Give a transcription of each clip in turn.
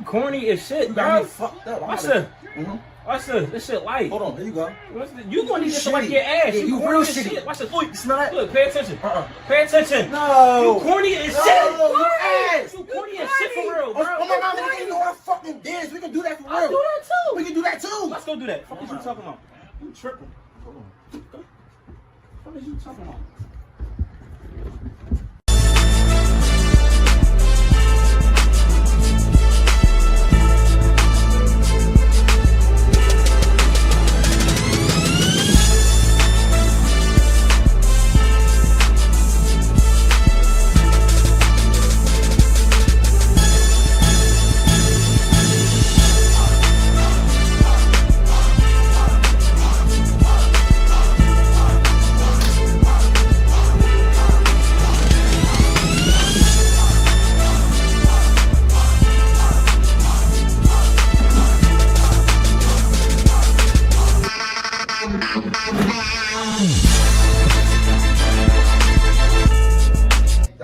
corny as shit, bro. Got me fucked up. Watch this. Watch this. This shit light. Hold on, here you go. You gonna need this to wipe your ass. Yeah, you real shitty. Watch this. Look, You smell that? Look, pay attention. Pay attention. No. You corny as shit. You ass. You corny as shit for real, bro. Oh my mama, nigga, you know I fucking dance. We can do that for real. I'll do that too. We can do that too. Let's go do that. What is you talking about? You tripping. Hold on. What is you talking about?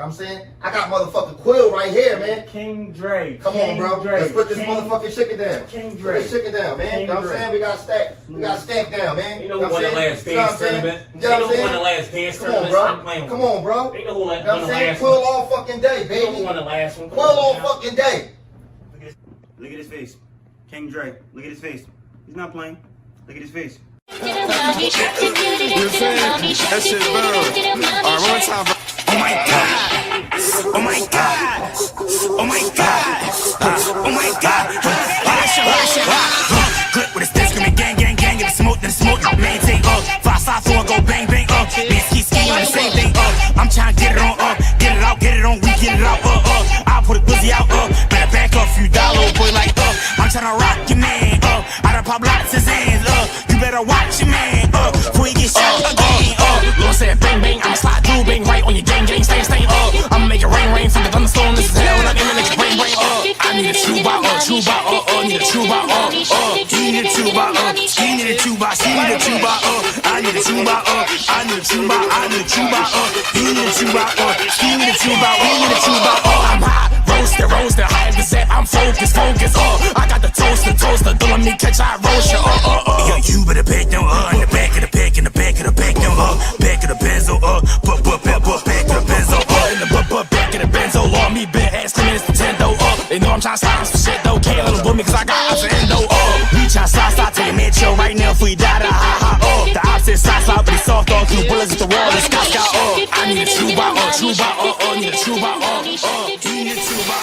I'm saying? I got motherfucking Quill right here, man. King Dre. Come on, bro. Let's put this motherfucking chicken down. King Dre. Put this chicken down, man. You know what I'm saying? We got stack down, man. You know who won the last dance tournament? You know who won the last dance tournament? Come on, bro. You know who won the I'm saying? last Quill one? all fucking day, You know who baby. won the last one? Quill all fucking day. Look at his face. King Dre. Look at his face. He's not playing. Look at his face. You know what I'm saying? That shit burn. Alright, one more time, bro. Oh my God! Oh my God! Oh my God! Oh my God! Clip with a stick, screaming gang, gang, gang. Get the smoke, then the smoke, maintain up. 5, 5, 4, go bang, bang up. Man, ski on the same thing up. I'm trying to get it on up, get it out, we get it out I put a glizzy out better back off you dollar boy like I'm trying to rock your man I done pop lots of hands you better watch your man before you get shot again Lord said bang bang, I'ma slide through bang right on your gang gang, stay I'ma make it rain from the thunderstorm. This is hell and I'm in the rain I need a tuba need a tuba he need a tuba he need a tuba she need a tuba I need a tuba I need a tuba he need a tuba she need a tuba we need a tuba I'm hot roaster high as the set I'm focused I got the toaster don't let me catch I roast you yo you better back down in the back of the back no back of the benzo back of the benzo in the back of the benzo Lord me been asking it's Nintendo they know I'm trying to slide some shit though can't let them book me cause I got option endo we tryna slide take a man chill right now if we die the opposite side but it's soft through bullets at the wall it's sky I need a tuba need a tuba he need a tuba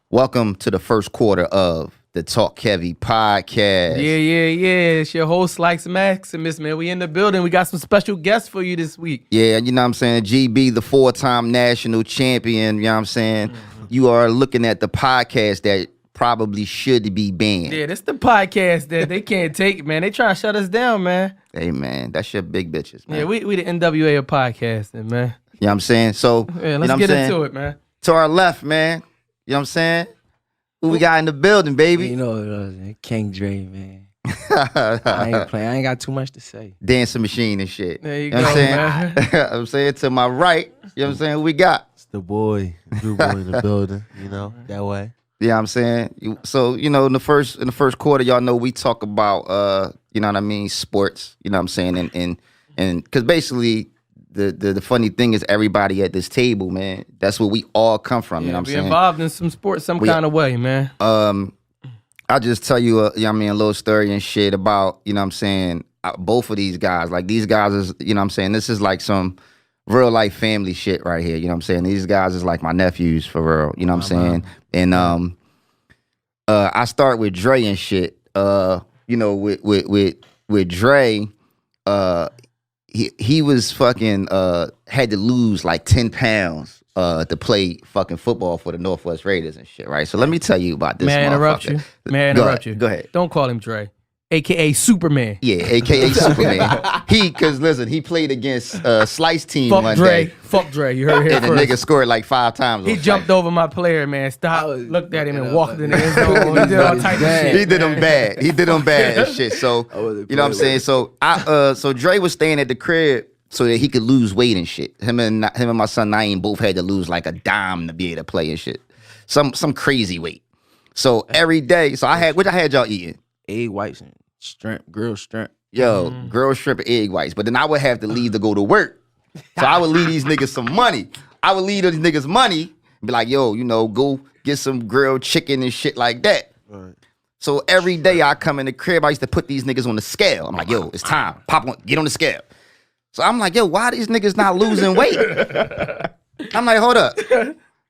Welcome to the first quarter of the Talk Heavy podcast. Yeah. It's your host, Likes Maximus, man. We in the building. We got some special guests for you this week. Yeah, you know what I'm saying? GB, the 4-time national champion, you know what I'm saying? You are looking at the podcast that probably should be banned. Yeah, this the podcast that they can't take, man. They trying to shut us down, man. Hey, man, that's your big bitches, man. Yeah, we the NWA of podcasting, man. You know what I'm saying? So, yeah, let's get into it, man. To our left, man. You know what I'm saying? Who we got in the building, baby? You know, King Dre, man. I ain't playing. I ain't got too much to say. Dancing machine and shit. There you know go, what I'm saying? man. I'm saying to my right, you know what I'm saying? Who we got? It's the boy, Drewboy in the building, you know, that way. Yeah, I'm saying. So, you know, in the first quarter, y'all know we talk about you know what I mean, sports, you know what I'm saying, and And because basically the funny thing is everybody at this table, man, that's where we all come from. You know what I'm be saying? involved in some sports some kind of way, man. I'll just tell you, you know what I mean, a little story and shit about, you know what I'm saying, both of these guys. Like, these guys is, you know what I'm saying, this is like some real life family shit right here. You know what I'm saying? These guys is like my nephews for real. You know what I'm saying? And I start with Dre and shit. You know, with Dre, he was fucking had to lose like 10 pounds to play fucking football for the Northwest Raiders and shit, right? So let me tell you about this. May I interrupt you? May I interrupt you? Go ahead. Don't call him Dre, aka Superman. Yeah, aka Superman. Cause listen, he played against Slice team Fuck one Dre. day. Fuck Dre. You heard it here And the first. nigga scored like 5 times. He on jumped Slice. over my player, man. Stopped, looked at him, and walked in the end zone. He did all types of shit. He did him bad. He did him bad and shit. So you know what I'm saying? So so Dre was staying at the crib so that he could lose weight and shit. Him and my son Naeem both had to lose like a dime to be able to play and shit. Some crazy weight. So every day, so I had y'all eating? Egg whites and shrimp, grilled shrimp. Yo, grilled shrimp and egg whites. But then I would have to leave to go to work. So I would leave these niggas some money. I would leave these niggas money and be like, yo, you know, go get some grilled chicken and shit like that. Right. So every day I come in the crib, I used to put these niggas on the scale. I'm like, yo, it's time. Pop on, get on the scale. So I'm like, yo, why these niggas not losing weight? I'm like, hold up.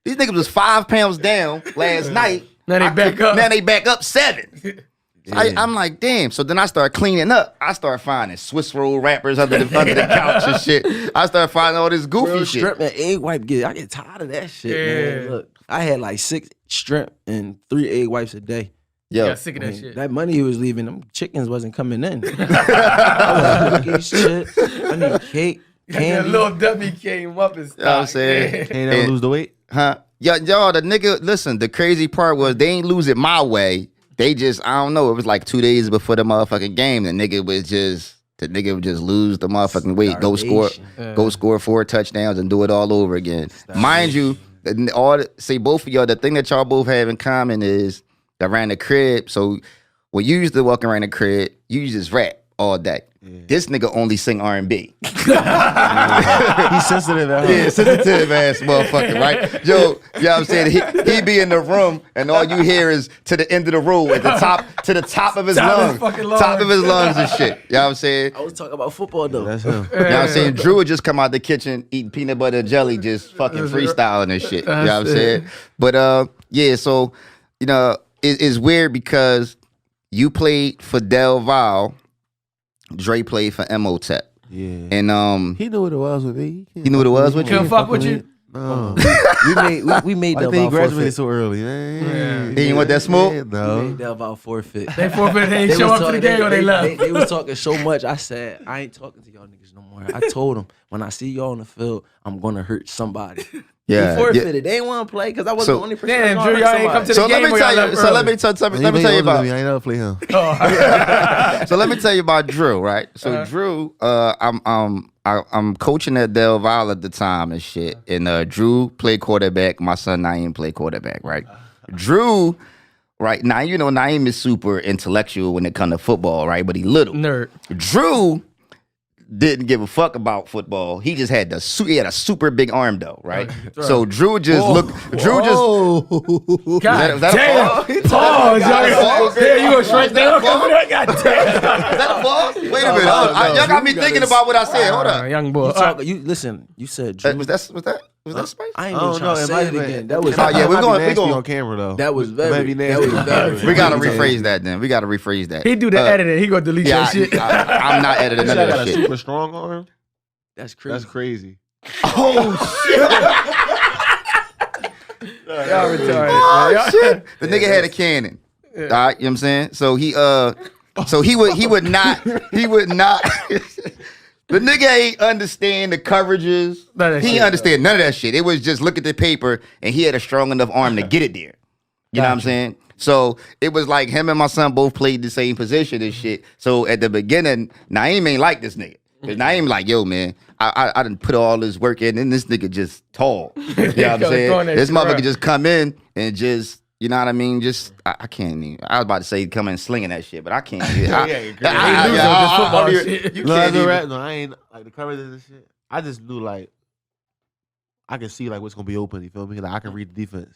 These niggas was 5 pounds down last night. Now they back up. Now they back up 7. So I'm like, damn. So then I start cleaning up. I start finding Swiss roll wrappers under the couch and shit. I start finding all this goofy Grilled shit. shrimp and egg white. I get tired of that shit, man. Look, I had like 6 shrimp and 3 egg whites a day. Yo, Got sick of that shit. That money he was leaving, them chickens wasn't coming in. I was like, cookies, shit. I need cake, That candy. little W came up and stopped. you know what I'm saying? Ain't never lose the weight. Huh? Y'all, the nigga, listen, the crazy part was they ain't lose it my way. They just, I don't know, it was like 2 days before the motherfucking game. The nigga would just lose the motherfucking weight, go score 4 touchdowns and do it all over again. Mind you, both of y'all, the thing that y'all both have in common is around the crib. So when you used to walk around the crib, you just rap all day. Yeah. This nigga only sing R&B. He's sensitive at home. Yeah, sensitive ass motherfucker, right? Yo, you know what I'm saying? He be in the room and all you hear is to the end of the room at the top, to the top of his lungs. Top of his lungs and shit. You know what I'm saying? I was talking about football though. That's him. You know what I'm saying? Drew would just come out the kitchen eating peanut butter and jelly, just fucking freestyling and shit. You know what I'm saying? But yeah, so, you know, it's weird because you played for Del Valle, Dre played for Emotep. Yeah. And He knew what it was with me. He knew what it was with you? Couldn't fuck with you? No. we made I Del think he Valle graduated forfeit. so early, man. He didn't want that smoke? Yeah, We no. made Del Valle forfeit. They forfeit. They ain't They show was up to the talking- game or they left. They was talking so much. I said, I ain't talking to y'all niggas no more. I told them, when I see y'all on the field, I'm gonna hurt somebody. Yeah. They forfeited. They didn't want to play because I wasn't So- the only person. Damn, that Drew, hurt y'all ain't come to the So game. let me or tell y'all you. left So let early? me tell When you he about. me, I ain't never play him. So let me tell you about Drew, right? So Drew, I'm coaching at Del Valle at the time and shit. And Drew played quarterback. My son Naeem played quarterback, right? Drew, right now, you know, Naeem is super intellectual when it comes to football, right? But he little. Nerd. Drew didn't give a fuck about football. He just had he had a super big arm though, right? So Drew just looked. Drew just. God Is that a damn. fall? Pause, y'all. Yeah, you go straight down. God damn. Is that a fall? Wait a minute. Y'all got me thinking about what I said. Hold up. Young boy. You listen. You said Drew. Was that space? I ain't Oh, even trying no, to it say might it be. again. That was. Oh, yeah, we're going. on camera though. That was It might very. be That was nasty. very. We gotta rephrase that then. We gotta rephrase that. He do the editing. He gonna delete Yeah, that shit. I'm not editing none of got that a shit. super strong arm. That's crazy. That's crazy. Oh shit! Y'all retarded. Oh man. shit! The nigga had a cannon. All right, you know what I'm saying? So he would not. The nigga ain't understand the coverages. None of that He shit, understand none of that shit. It was just look at the paper, and he had a strong enough arm to get it there. You know what I'm saying? So it was like him and my son both played the same position and shit. So at the beginning, Naeem ain't like this nigga. Cause Naeem like, yo, man, I done put all this work in, and this nigga just tall. You know what I'm saying? Throwing that This shit motherfucker around. just come in and just You know what I mean? Just I can't even. I was about to say come in slinging that shit, but I can't. You No, can't even. no, I ain't like the coverage and shit. I just knew like I can see like what's gonna be open. You feel me? Like I can read the defense,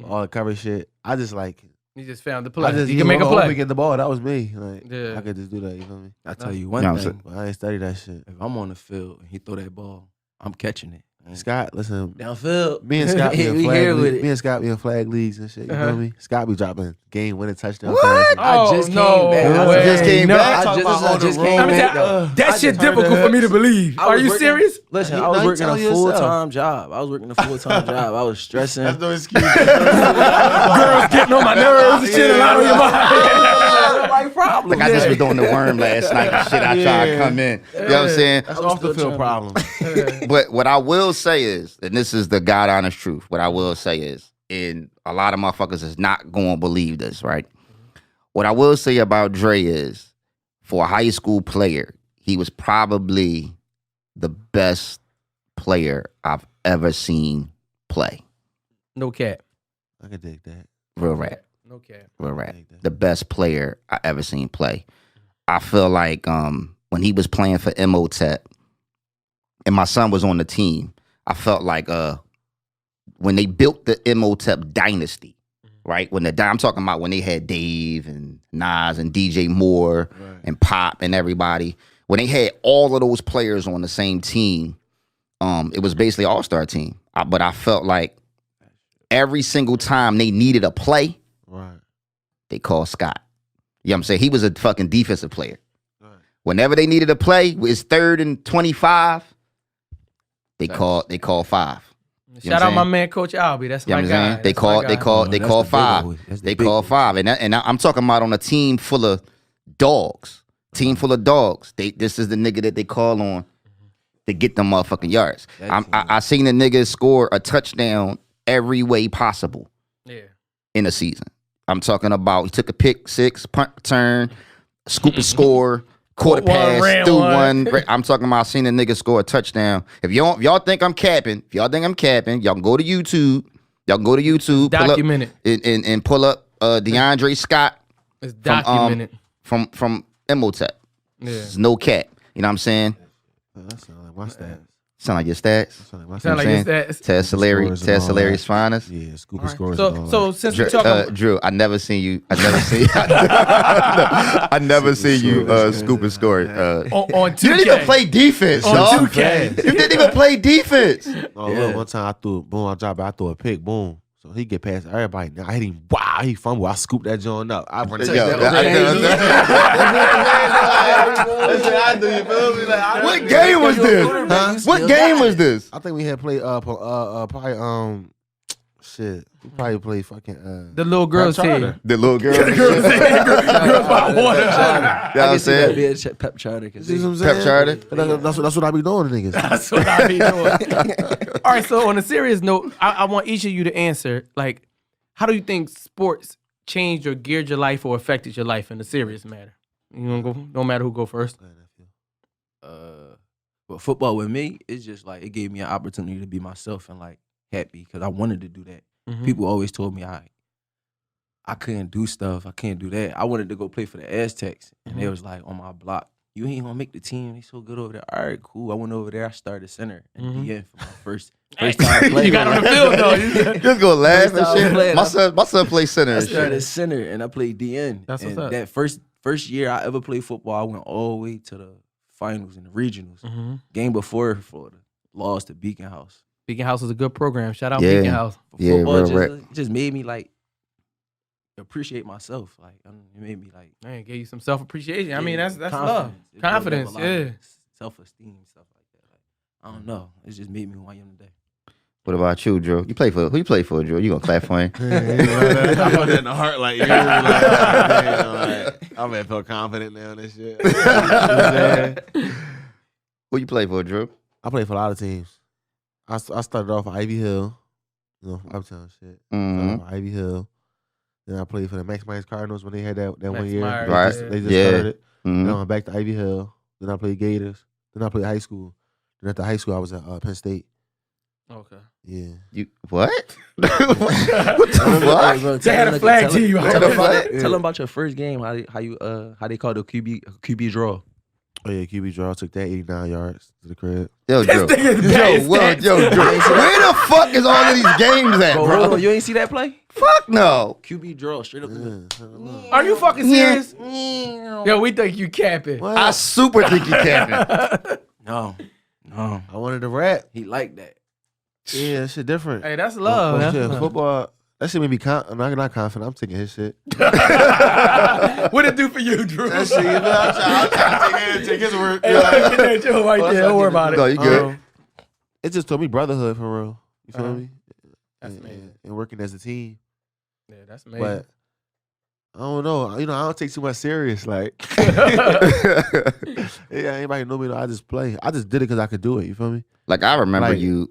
all the cover shit. I just like. You just found the play. I just You can make a play. Get the ball. That was me. Like Yeah. I could just do that. You feel me? I tell you one thing. But I ain't study that shit. If I'm on the field and he throw that ball, I'm catching it. Scott, listen. Downfield. Me and Scott be in We flag here with league. it. Me and Scott be in flag leagues and shit. You feel me? Scott be dropping game winning touchdown. What? I just came back. I just came back. I just came back. That shit difficult for me to believe. Are you serious? Listen, I was working a full-time job. I was stressing. That's no excuse. Girls getting on my nerves and shit. A lot on your mind. Like problem. Like I just was doing the worm last night and shit. I tried to come in. You know what I'm saying? That's off the field problem. But what I will say is, and this is the God honest truth, what I will say is, and a lot of motherfuckers is not going to believe this, right? What I will say about Dre is, for a high school player, he was probably the best player I've ever seen play. No cap. I can dig that. Real rap. No cap. Real rap. The best player I ever seen play. I feel like when he was playing for Imhotep, and my son was on the team, I felt like when they built the Imhotep dynasty, right? I'm talking about when they had Dave and Nas and DJ Moore and Pop and everybody. When they had all of those players on the same team, it was basically an all-star team. But I felt like every single time they needed a play, they called Scott. You know what I'm saying? He was a fucking defensive player. Whenever they needed a play, it's 3rd and 25. They call 5. Shout out my man, Coach Albie. That's my guy. They call 5. They call 5, and I'm talking about on a team full of dogs. This is the nigga that they call on to get them motherfucking yards. I seen the nigga score a touchdown every way possible. In a season. I'm talking about he took a pick 6, punt return, scoop and score. Quarter pass, through one. I'm talking about seeing a nigga score a touchdown. If y'all think I'm capping, y'all can go to YouTube. Document it. And pull up DeAndre Scott. It's documented. From Imhotep. Yeah. It's no cap. You know what I'm saying? That sound like my stats. Sound like your stats? Sound like your stats. Tess Hilarious finest. Yeah, scooping scores. So since we talking Drew, I never seen you scoop and score. on 2K. You didn't even play defense, on dog. 2K. You didn't even play defense. Look, one time I threw a pick, boom. So he get past everybody. Now I hit him. Wow, he fumbled. I scooped that joint up. I run What game was this? Huh? What game was this? I think we had played probably shit. We probably played fucking the little girls team. The little girls. Girls by water. You know what I'm saying? Pep charter. Pep charter. That's what I be doing to niggas. That's what I be doing. All right, so on a serious note, I want each of you to answer, like, how do you think sports changed or geared your life or affected your life in a serious matter? You want to go? No matter who go first. But football with me, it's just like it gave me an opportunity to be myself and like happy because I wanted to do that. Mm-hmm. People always told me I couldn't do stuff. I can't do that. I wanted to go play for the Aztecs, and they was like on my block, you ain't gonna make the team. They so good over there. All right, cool. I went over there. I started center and DN for my first time playing. You got on the field though. Just go laugh and shit. My son plays center. I started center and I played DN. That's what's and up. that first year I ever played football, I went all the way to the finals and the regionals. Mm-hmm. Game before Florida lost to Beacon House. Beacon House is a good program. Shout out Beacon House. Football just made me like appreciate myself. Like it made me like man, gave you some self appreciation. I mean that's confidence. love, confidence. Yeah, self esteem, stuff like that. Like I don't know. It just made me who I am today. What about you, Drew? Who you play for, Drew? You gonna clap for him? I put that in the heart, like you know, like I'm gonna feel confident now and this shit. Who you play for, Drew? I played for a lot of teams. I started off at Ivy Hill, you know, uptown shit. Ivy Hill. Then I played for the Max Myers Cardinals when they had that one year. Right. They just started. Then I went back to Ivy Hill. Then I played Gators. Then I played high school. Then after high school, I was at Penn State. Okay. Yeah. You what? What the fuck? They had a flag to you. Tell them about your first game. How they call the QB draw. Oh yeah, QB draw took that 89 yards to the crib. Yo, Drew. This nigga's bad Drew. Where the fuck is all of these games at, Bro, bro? hold on, you ain't see that play? Fuck no. QB draw straight up. Are you fucking serious? Yo, we think you capping. What? I super think you capping. No. I wanted to rap. He liked that. Yeah, that shit different. Hey, that's love. That's Shit, love. football. That shit made me I'm not confident. I'm taking his shit. What it do for you, Drew? That shit, you know, I'm trying to take his work. Hey, get that Joe right there. Don't worry about it. No, you good. It just told me brotherhood for real. You feel me? That's and, amazing. and working as a team. Yeah, that's amazing. But I don't know. You know, I don't take too much serious. Like, yeah, anybody know me though. I just play. I just did it because I could do it. You feel me? Like I remember Like- you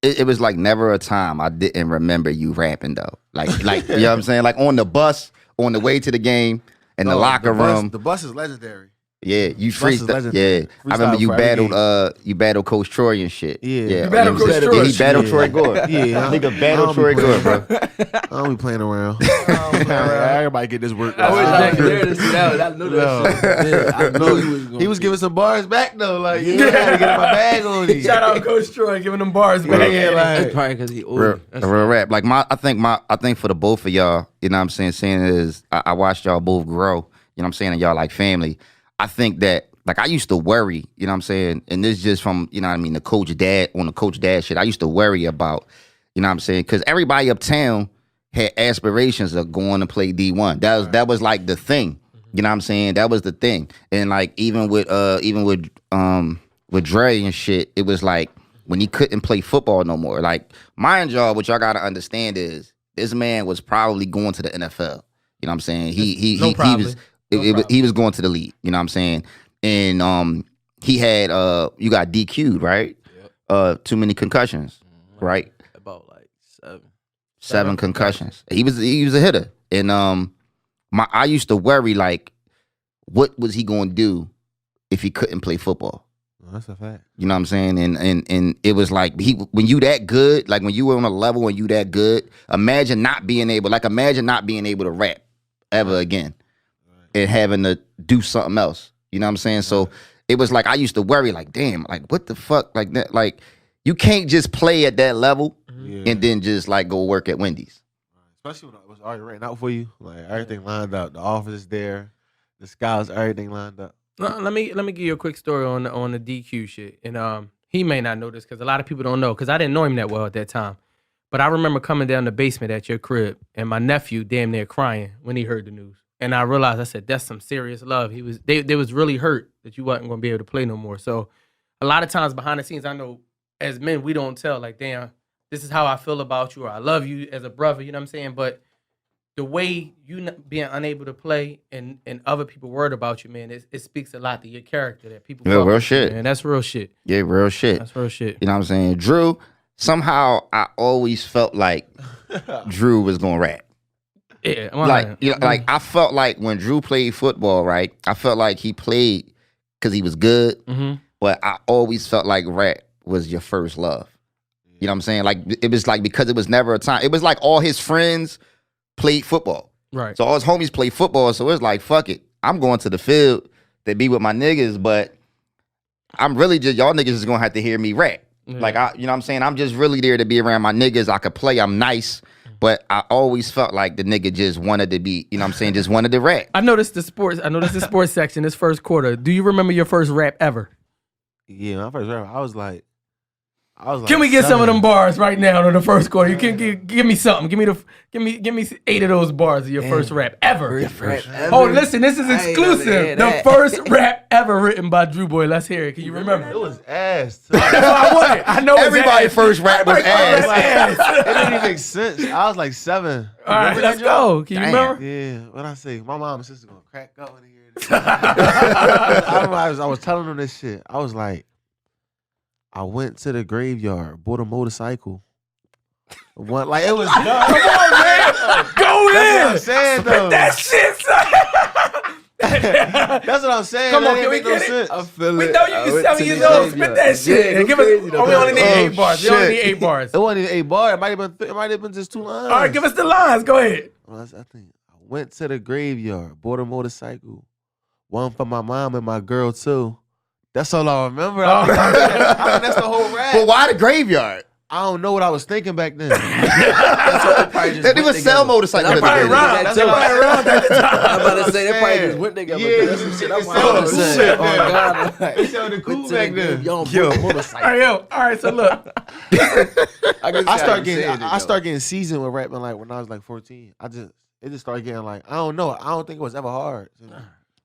it was like never a time I didn't remember you rapping though. Like you know what I'm saying? Like on the bus, on the way to the game, in the locker room. The bus is legendary. Yeah, you Bus is freestyle. legendary. Yeah, I remember Freestyle you for every battled Coach Troy and shit. Yeah. You battled know what I'm Coach saying? Troy? Yeah, he battled Yeah. Troy Gore. Yeah, Nigga I battled don't Troy be Gore, playing. bro. I don't be playing around. Everybody get this work. I wish out. I was there to see that. I knew that shit. I knew he was He was giving some bars back though. Like, Yeah. yeah, I had to get my bag on these. Shout out Coach Troy giving them bars back. Yeah, That's like, probably because he old. Real rap. Like I think for the both of y'all, you know what I'm saying is I watched y'all both grow, you know what I'm saying, and y'all like family. I think that like I used to worry, you know what I'm saying, and this just from, you know what I mean, the coach dad shit. I used to worry about, you know what I'm saying, because everybody uptown had aspirations of going to play D1. That was like the thing. You know what I'm saying? That was the thing. And like even with Dre and shit, it was like when he couldn't play football no more. Like, mind y'all, what y'all gotta understand is this man was probably going to the NFL. You know what I'm saying? He was going to the league. You know what I'm saying? And he had you got DQ'd, right? Yep. Too many concussions, right? About like 7 concussions. He was a hitter. And I used to worry like, what was he gonna do if he couldn't play football? that's a fact. You know what I'm saying? And it was like when you that good, like when you were on a level and you that good, imagine not being able to rap ever again and having to do something else. You know what I'm saying? So it was like I used to worry, like, damn, like what the fuck? Like that, like you can't just play at that level and then just like go work at Wendy's. Especially when it was already written out for you. Like everything lined up. The office is there, the scouts, everything lined up. Let me give you a quick story on the DQ shit. And he may not know this because a lot of people don't know because I didn't know him that well at that time. But I remember coming down the basement at your crib and my nephew damn near crying when he heard the news. And I realized, I said, that's some serious love. They was really hurt that you wasn't gonna be able to play no more. So a lot of times behind the scenes, I know as men we don't tell like, damn, this is how I feel about you or I love you as a brother. You know what I'm saying? But the way you being unable to play and other people worried about you, man, it speaks a lot to your character that people. Yeah, real shit. And that's real shit. Yeah, real shit. That's real shit. You know what I'm saying? Drew, somehow I always felt like Drew was gonna rap. Yeah, Like, you know, like I felt like when Drew played football, right? I felt like he played because he was good, but I always felt like rap was your first love. You know what I'm saying? Like it was like because it was never a time. It was like all his friends played football, right? So all his homies played football. So it was like, fuck it, I'm going to the field to be with my niggas, but I'm really just y'all niggas is gonna have to hear me rap. Like you know what I'm saying? I'm just really there to be around my niggas. I could play. I'm nice. But I always felt like the nigga just wanted to be, you know what I'm saying, just wanted to rap. I noticed the sports section this first quarter. Do you remember your first rap ever? Yeah, my first rap, I was like Can we get some of them bars right now in the first quarter? You can give me something. Give me 8 of those bars of your first rap ever. Oh, listen, this is exclusive. The first rap ever written by Drewboy. Let's hear it. Can you remember? It was ass. That's what I wanted. I know Everybody's first rap was ass. It didn't even make sense. I was like 7. All right, let's go. Can you remember? Yeah, what I say? My mom and sister gonna crack up in here. I was telling them this shit. I was like, I went to the graveyard, bought a motorcycle. Like it was done. Come on, man. Go in. That's what I'm saying, though. That shit, son. That's what I'm saying. Come on, That can we ain't make no get it? sense. I feel We it. know you can 7 years old. Spit that shit. And give us. Oh, we only need 8 bars. We only need 8 bars. It wasn't even 8 bars. It might have been just 2 lines. All right, give us the lines. Go ahead. Well, I think I went to the graveyard, bought a motorcycle, one for my mom and my girl too. That's all I remember. I think that's the whole rap. But why the graveyard? I don't know what I was thinking back then. They didn't even sell motorcycles. That's probably around. That's probably around at the time. I'm about to say they probably just went together. Yeah, That's some shit I it's want so to cool say. back Oh then. God, They sounded cool back then. Yo, All right, All right, so look. I started getting seasoned with rapping like when I was like 14. It just started getting like I don't know. I don't think it was ever hard.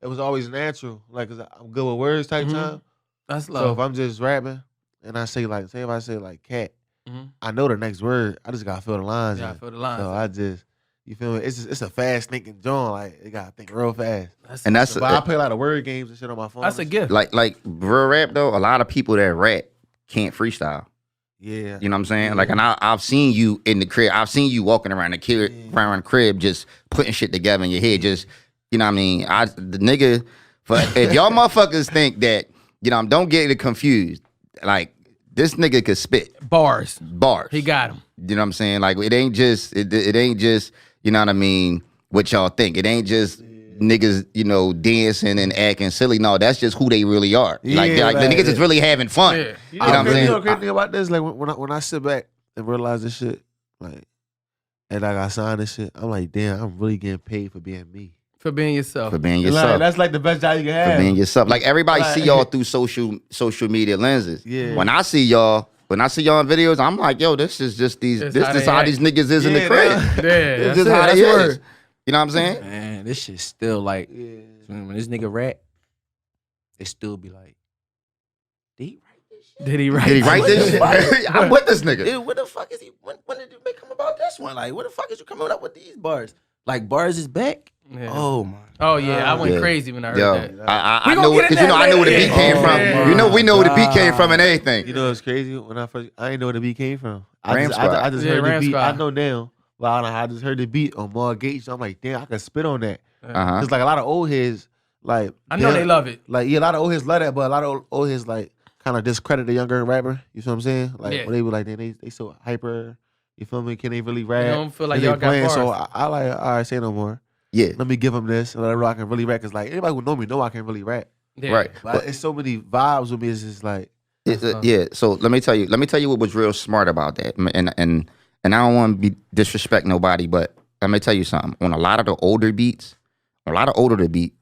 It was always natural. Like 'cause I'm good with words type time. That's So love. if I'm just rapping and I say like, say if I say like cat, Mhm. I know the next word. I just gotta feel the lines. Yeah, I in. feel the lines. So I just, you feel me? It's a fast thinking joint. Like you gotta think real fast. And that's But I play a lot of word games and shit on my phone. That's a gift. like real rap though. A lot of people that rap can't freestyle. Yeah. You know what I'm saying? Like, and I've seen you in the crib. I've seen you walking around around the crib, just putting shit together in your head. Just, you know what I mean? The nigga, if y'all motherfuckers think that, you know, don't get it confused. Like, this nigga could spit Bars. bars. He got him. You know what I'm saying? Like, it ain't just, it ain't just, you know what I mean, what y'all think. It ain't just niggas, you know, dancing and acting silly. No, that's just who they really are. Like the niggas is really having fun. Yeah. You know what I'm You saying? know the crazy thing about this? Like when I sit back and realize this shit, like, and I got signed this shit, I'm like, damn, I'm really getting paid for being me. For being yourself. For being yourself. Like, that's like the best job you can For have. being yourself. Like everybody Like- see y'all through social media lenses. Yeah. When I see y'all in videos, I'm like, yo, this is just these. That's This how is they how act. these niggas is in the Yeah, crib. Yeah, This that's is it. how That's they is. word. You know what I'm saying? man, this shit still like when this nigga rap, it still be like, did he write this shit? Did he write? Did he write this shit? I'm with this nigga. Dude, what the fuck is he? When did you come about this one? Like, what the fuck is you coming up with these bars? Like, bars is back. Yeah. Oh my. Oh yeah, I went Yeah. crazy when I heard Yo, that. I We know gonna get in because you know that I know where the later. beat came Oh, from. man. You know we know where the beat came from and You everything. know what's crazy? When I didn't know where the beat came from. Ram Squad. I just Yeah, heard Ram the beat. Squad. I know now. But I don't know, I just heard the beat on Mar Gates. So I'm like, damn, I can spit on that. Uh-huh. Cause like a lot of old heads, like I know they love it. Like yeah, a lot of old heads love that, but a lot of old heads like kind of discredit the younger rapper. You feel what I'm saying? Like Yeah. when they be like, they so hyper. You feel me? Can they really rap? They don't feel like Is they y'all got playing? So bars. I like, all right, say no more. Yeah. Let me give them this and let them know I can really rap. Cause like anybody who know me know I can really rap. Yeah. Right. But it's so many vibes with me. It's just like Yeah. So let me tell you what was real smart about that. And I don't want to be disrespect nobody, but let me tell you something. On a lot of the older beats, a lot of older beats,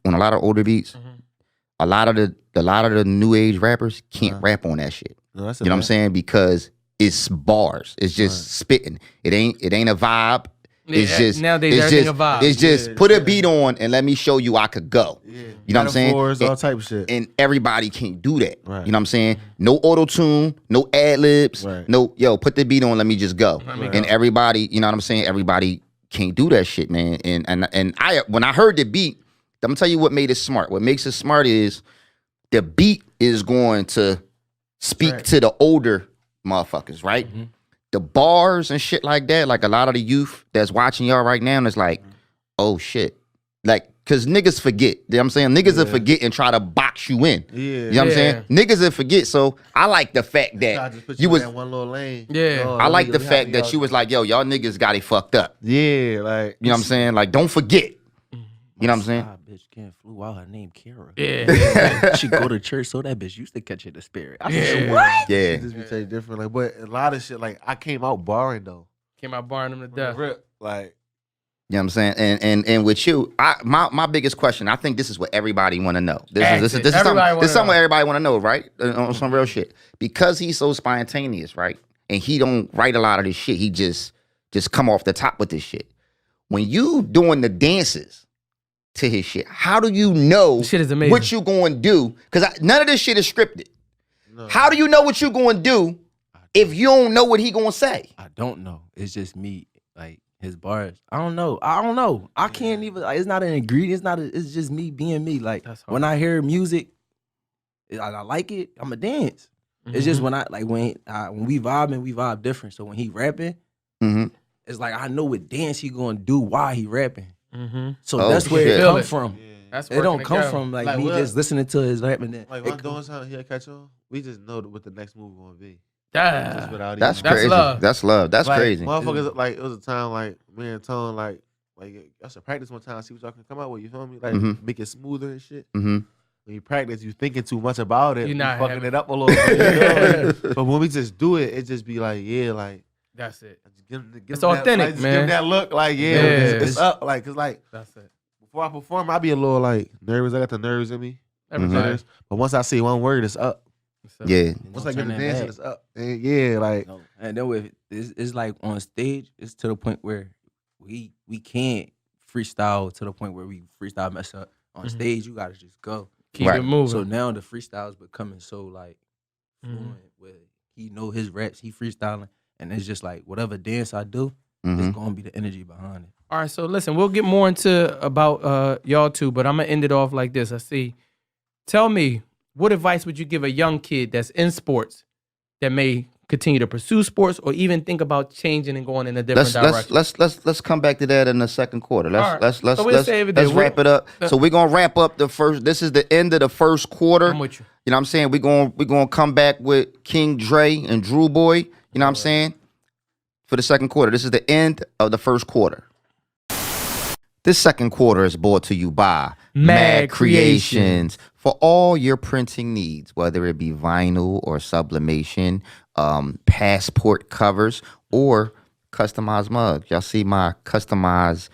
a lot of the new age rappers can't rap on that shit. no, that's a You know what I'm fact. saying? Because it's bars. It's just spitting. It ain't a vibe. It's Yeah, just nowadays it's everything just, a vibe. It's just put a beat on and let me show you I could go. Yeah. You know what I'm saying? Metaphors, all And- type of shit. And everybody can't do that. Right. You know what I'm saying? No auto tune, no ad libs, Right. no put the beat on, let me just go. me And everybody, you know what I'm saying? Everybody can't do that shit, man. And I when I heard the beat, I'm gonna tell you what made it smart. What makes it smart is the beat is going to speak to the older motherfuckers, right? The bars and shit like that, like a lot of the youth that's watching y'all right now is like, oh shit. Like, cause niggas forget. You know what I'm saying? Niggas will forget and try to box you in. Yeah. You know what I'm saying? Niggas will forget. So I like the fact I that just put you in was that one little lane. Yeah. Oh, I like the niggas fact happy that out you was like, yo, y'all niggas got it fucked up. Yeah, like You know what I'm saying? Like, don't forget. You know what I'm saying? Ah, bitch can't flew out. Her name Kara. Yeah. She go to church, so that bitch used to catch it the spirit. I Yeah. said, what? Yeah. This be say different. Like, but a lot of shit, like I came out barring though. Came out barring them to From death. the rip. Like You know what I'm saying? And with you, my biggest question, I think this is what everybody want to know. This is something everybody want to know, right? On some real shit. Because he's so spontaneous, right? And he don't write a lot of this shit. He just come off the top with this shit. When you doing the dances to his shit, how do you know Shit is amazing. what you going to do? Because none of this shit is scripted. no. How do you know what you going to do if you don't know what he going to say? I don't know. It's just me, like his bars. I don't know. I can't even. Like, it's not an ingredient. It's not. It's just me being me. Like That's hard. when I hear music, I like it. I'ma dance. It's just when we vibe different. So when he rapping, Mm-hmm. it's like I know what dance he gonna do, why he rapping. Mm-hmm. So Oh, that's where shit. it Feel come it. from. That's It don't working come together. from like Like me what? just listening to his rap and then. Like, when I'm doing something, he'll catch on. We just know what the next move gonna be. Yeah. Just without That's even- crazy. love. That's love. That's like, crazy. Motherfuckers, like, it was a time, like, me and Tone, like, I should practice one time, see what y'all can come out with, you feel me? Like, Mhm. make it smoother and shit. Mm-hmm. When you practice, you thinking too much about it. You're You not fucking having- it up a little bit. You know? But when we just do it, it just be like, yeah, like, That's it. just give It's them authentic, that, like, just man. Give them that look, like, yeah, Yeah. it's up. Like, cause, like, That's it. before I perform, I be a little, like, nervous. I got the nerves in me. Everybody. Nerves. But once I say one word, it's up. Yeah. Once I get the dancing, it's up. And yeah, like, No. And then with it's like on stage, it's to the point where we can't freestyle to the point where we freestyle mess up. On stage, you gotta just go. Keep Right. it moving. So now the freestyles becoming so like Mhm. fluent where he know his raps, he freestyling, and it's just like whatever dance I do, Mhm. it's gonna be the energy behind it. All right, so listen, we'll get more into about y'all two, but I'm gonna end it off like this. I see. Tell me, what advice would you give a young kid that's in sports that may continue to pursue sports or even think about changing and going in a different direction? Let's come back to that in the second quarter. All right. Let's So we'll save it there. wrap it up. So we're gonna wrap up the first. This is the end of the first quarter. I'm with you. You know what I'm saying? We're gonna come back with King Dre and Drewboy. You know what I'm saying? For the second quarter. This is the end of the first quarter. This second quarter is brought to you by Mad Creations. For all your printing needs, whether it be vinyl or sublimation, passport covers, or customized mugs. Y'all see my customized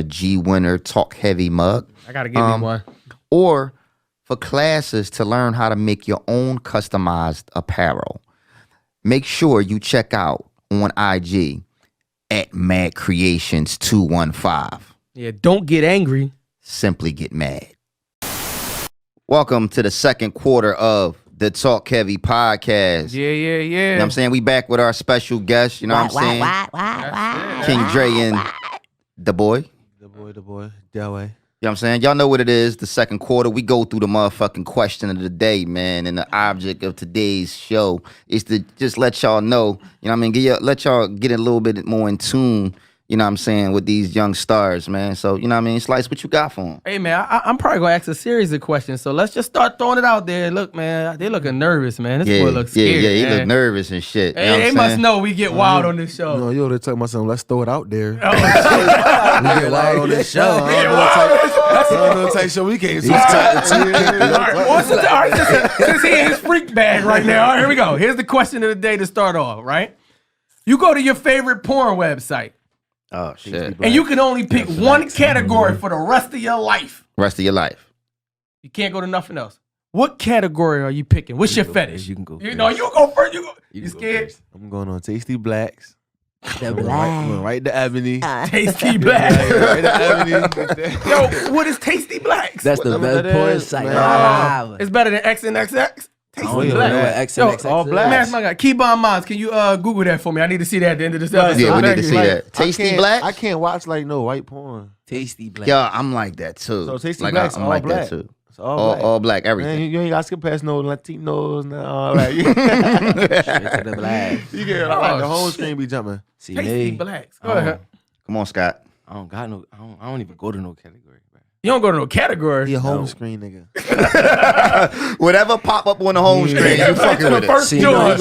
G Winner Talk Heavy mug? I gotta give you one. Or for classes to learn how to make your own customized apparel. Make sure you check out on IG at Mad Creations 215. Yeah, don't get angry. Simply get mad. Welcome to the second quarter of the Talk Heavy podcast. Yeah. You know what I'm saying? We back with our special guest, you know what I'm saying? King Dre and the boy. the boy, Delway. You know what I'm saying? Y'all know what it is. The second quarter, we go through the motherfucking question of the day, man. And the object of today's show is to just let y'all know, you know what I mean? Let y'all get a little bit more in tune, you know what I'm saying, with these young stars, man. So, you know what I mean? Slice, what you got for them? Hey, man, I'm probably going to ask a series of questions. So let's just start throwing it out there. Look, man, they looking nervous, man. This boy looks scared. Yeah, he man. look nervous and shit. Hey, you know they what I'm must saying? know we get wild on this show. No, you already talking about something. Let's throw it out there. Oh, We get wild on this show. I don't know what type of show we came to. All right, since he in his freak bag right now, all right, here we go. Here's the question of the day to start off, right? You go to your favorite porn website, Oh, shit. and you can only pick one category for the rest of your life. Rest of your life. You can't go to nothing else. What category are you picking? What's your fetish? You can go. You know, you go first. You can go scared? first. I'm going on Tasty Blacks. The I'm going right to Ebony. Tasty Black. Right to Ebony. Yo, what is Tasty Blacks? That's the Whatever best that porn is, site. man. Wow. It's better than XNXX. I Tasty don't even Black. know what Yo, XNXX all is. black. Let me ask my guy. Keybon Mons, can you Google that for me? I need to see that at the end of this episode. Yeah, we need Thank to you. see Like, that. Tasty Black? I can't watch like no white porn. Tasty Black. Yeah, I'm like that too. So Tasty like, Black's I'm all like black. that too. It's all black. All black, Man, everything. you ain't got to skip past no Latinos and all that. Straight to the black. You get like the whole screen be jumping. See Tasty me. Blacks. Go I don't- ahead. Come on, Scott. I don't got no. I don't even go to no category, bro. You don't go to no category. Be a home screen nigga. Whatever pop up on the home screen, you fucking the with it. first See, joint.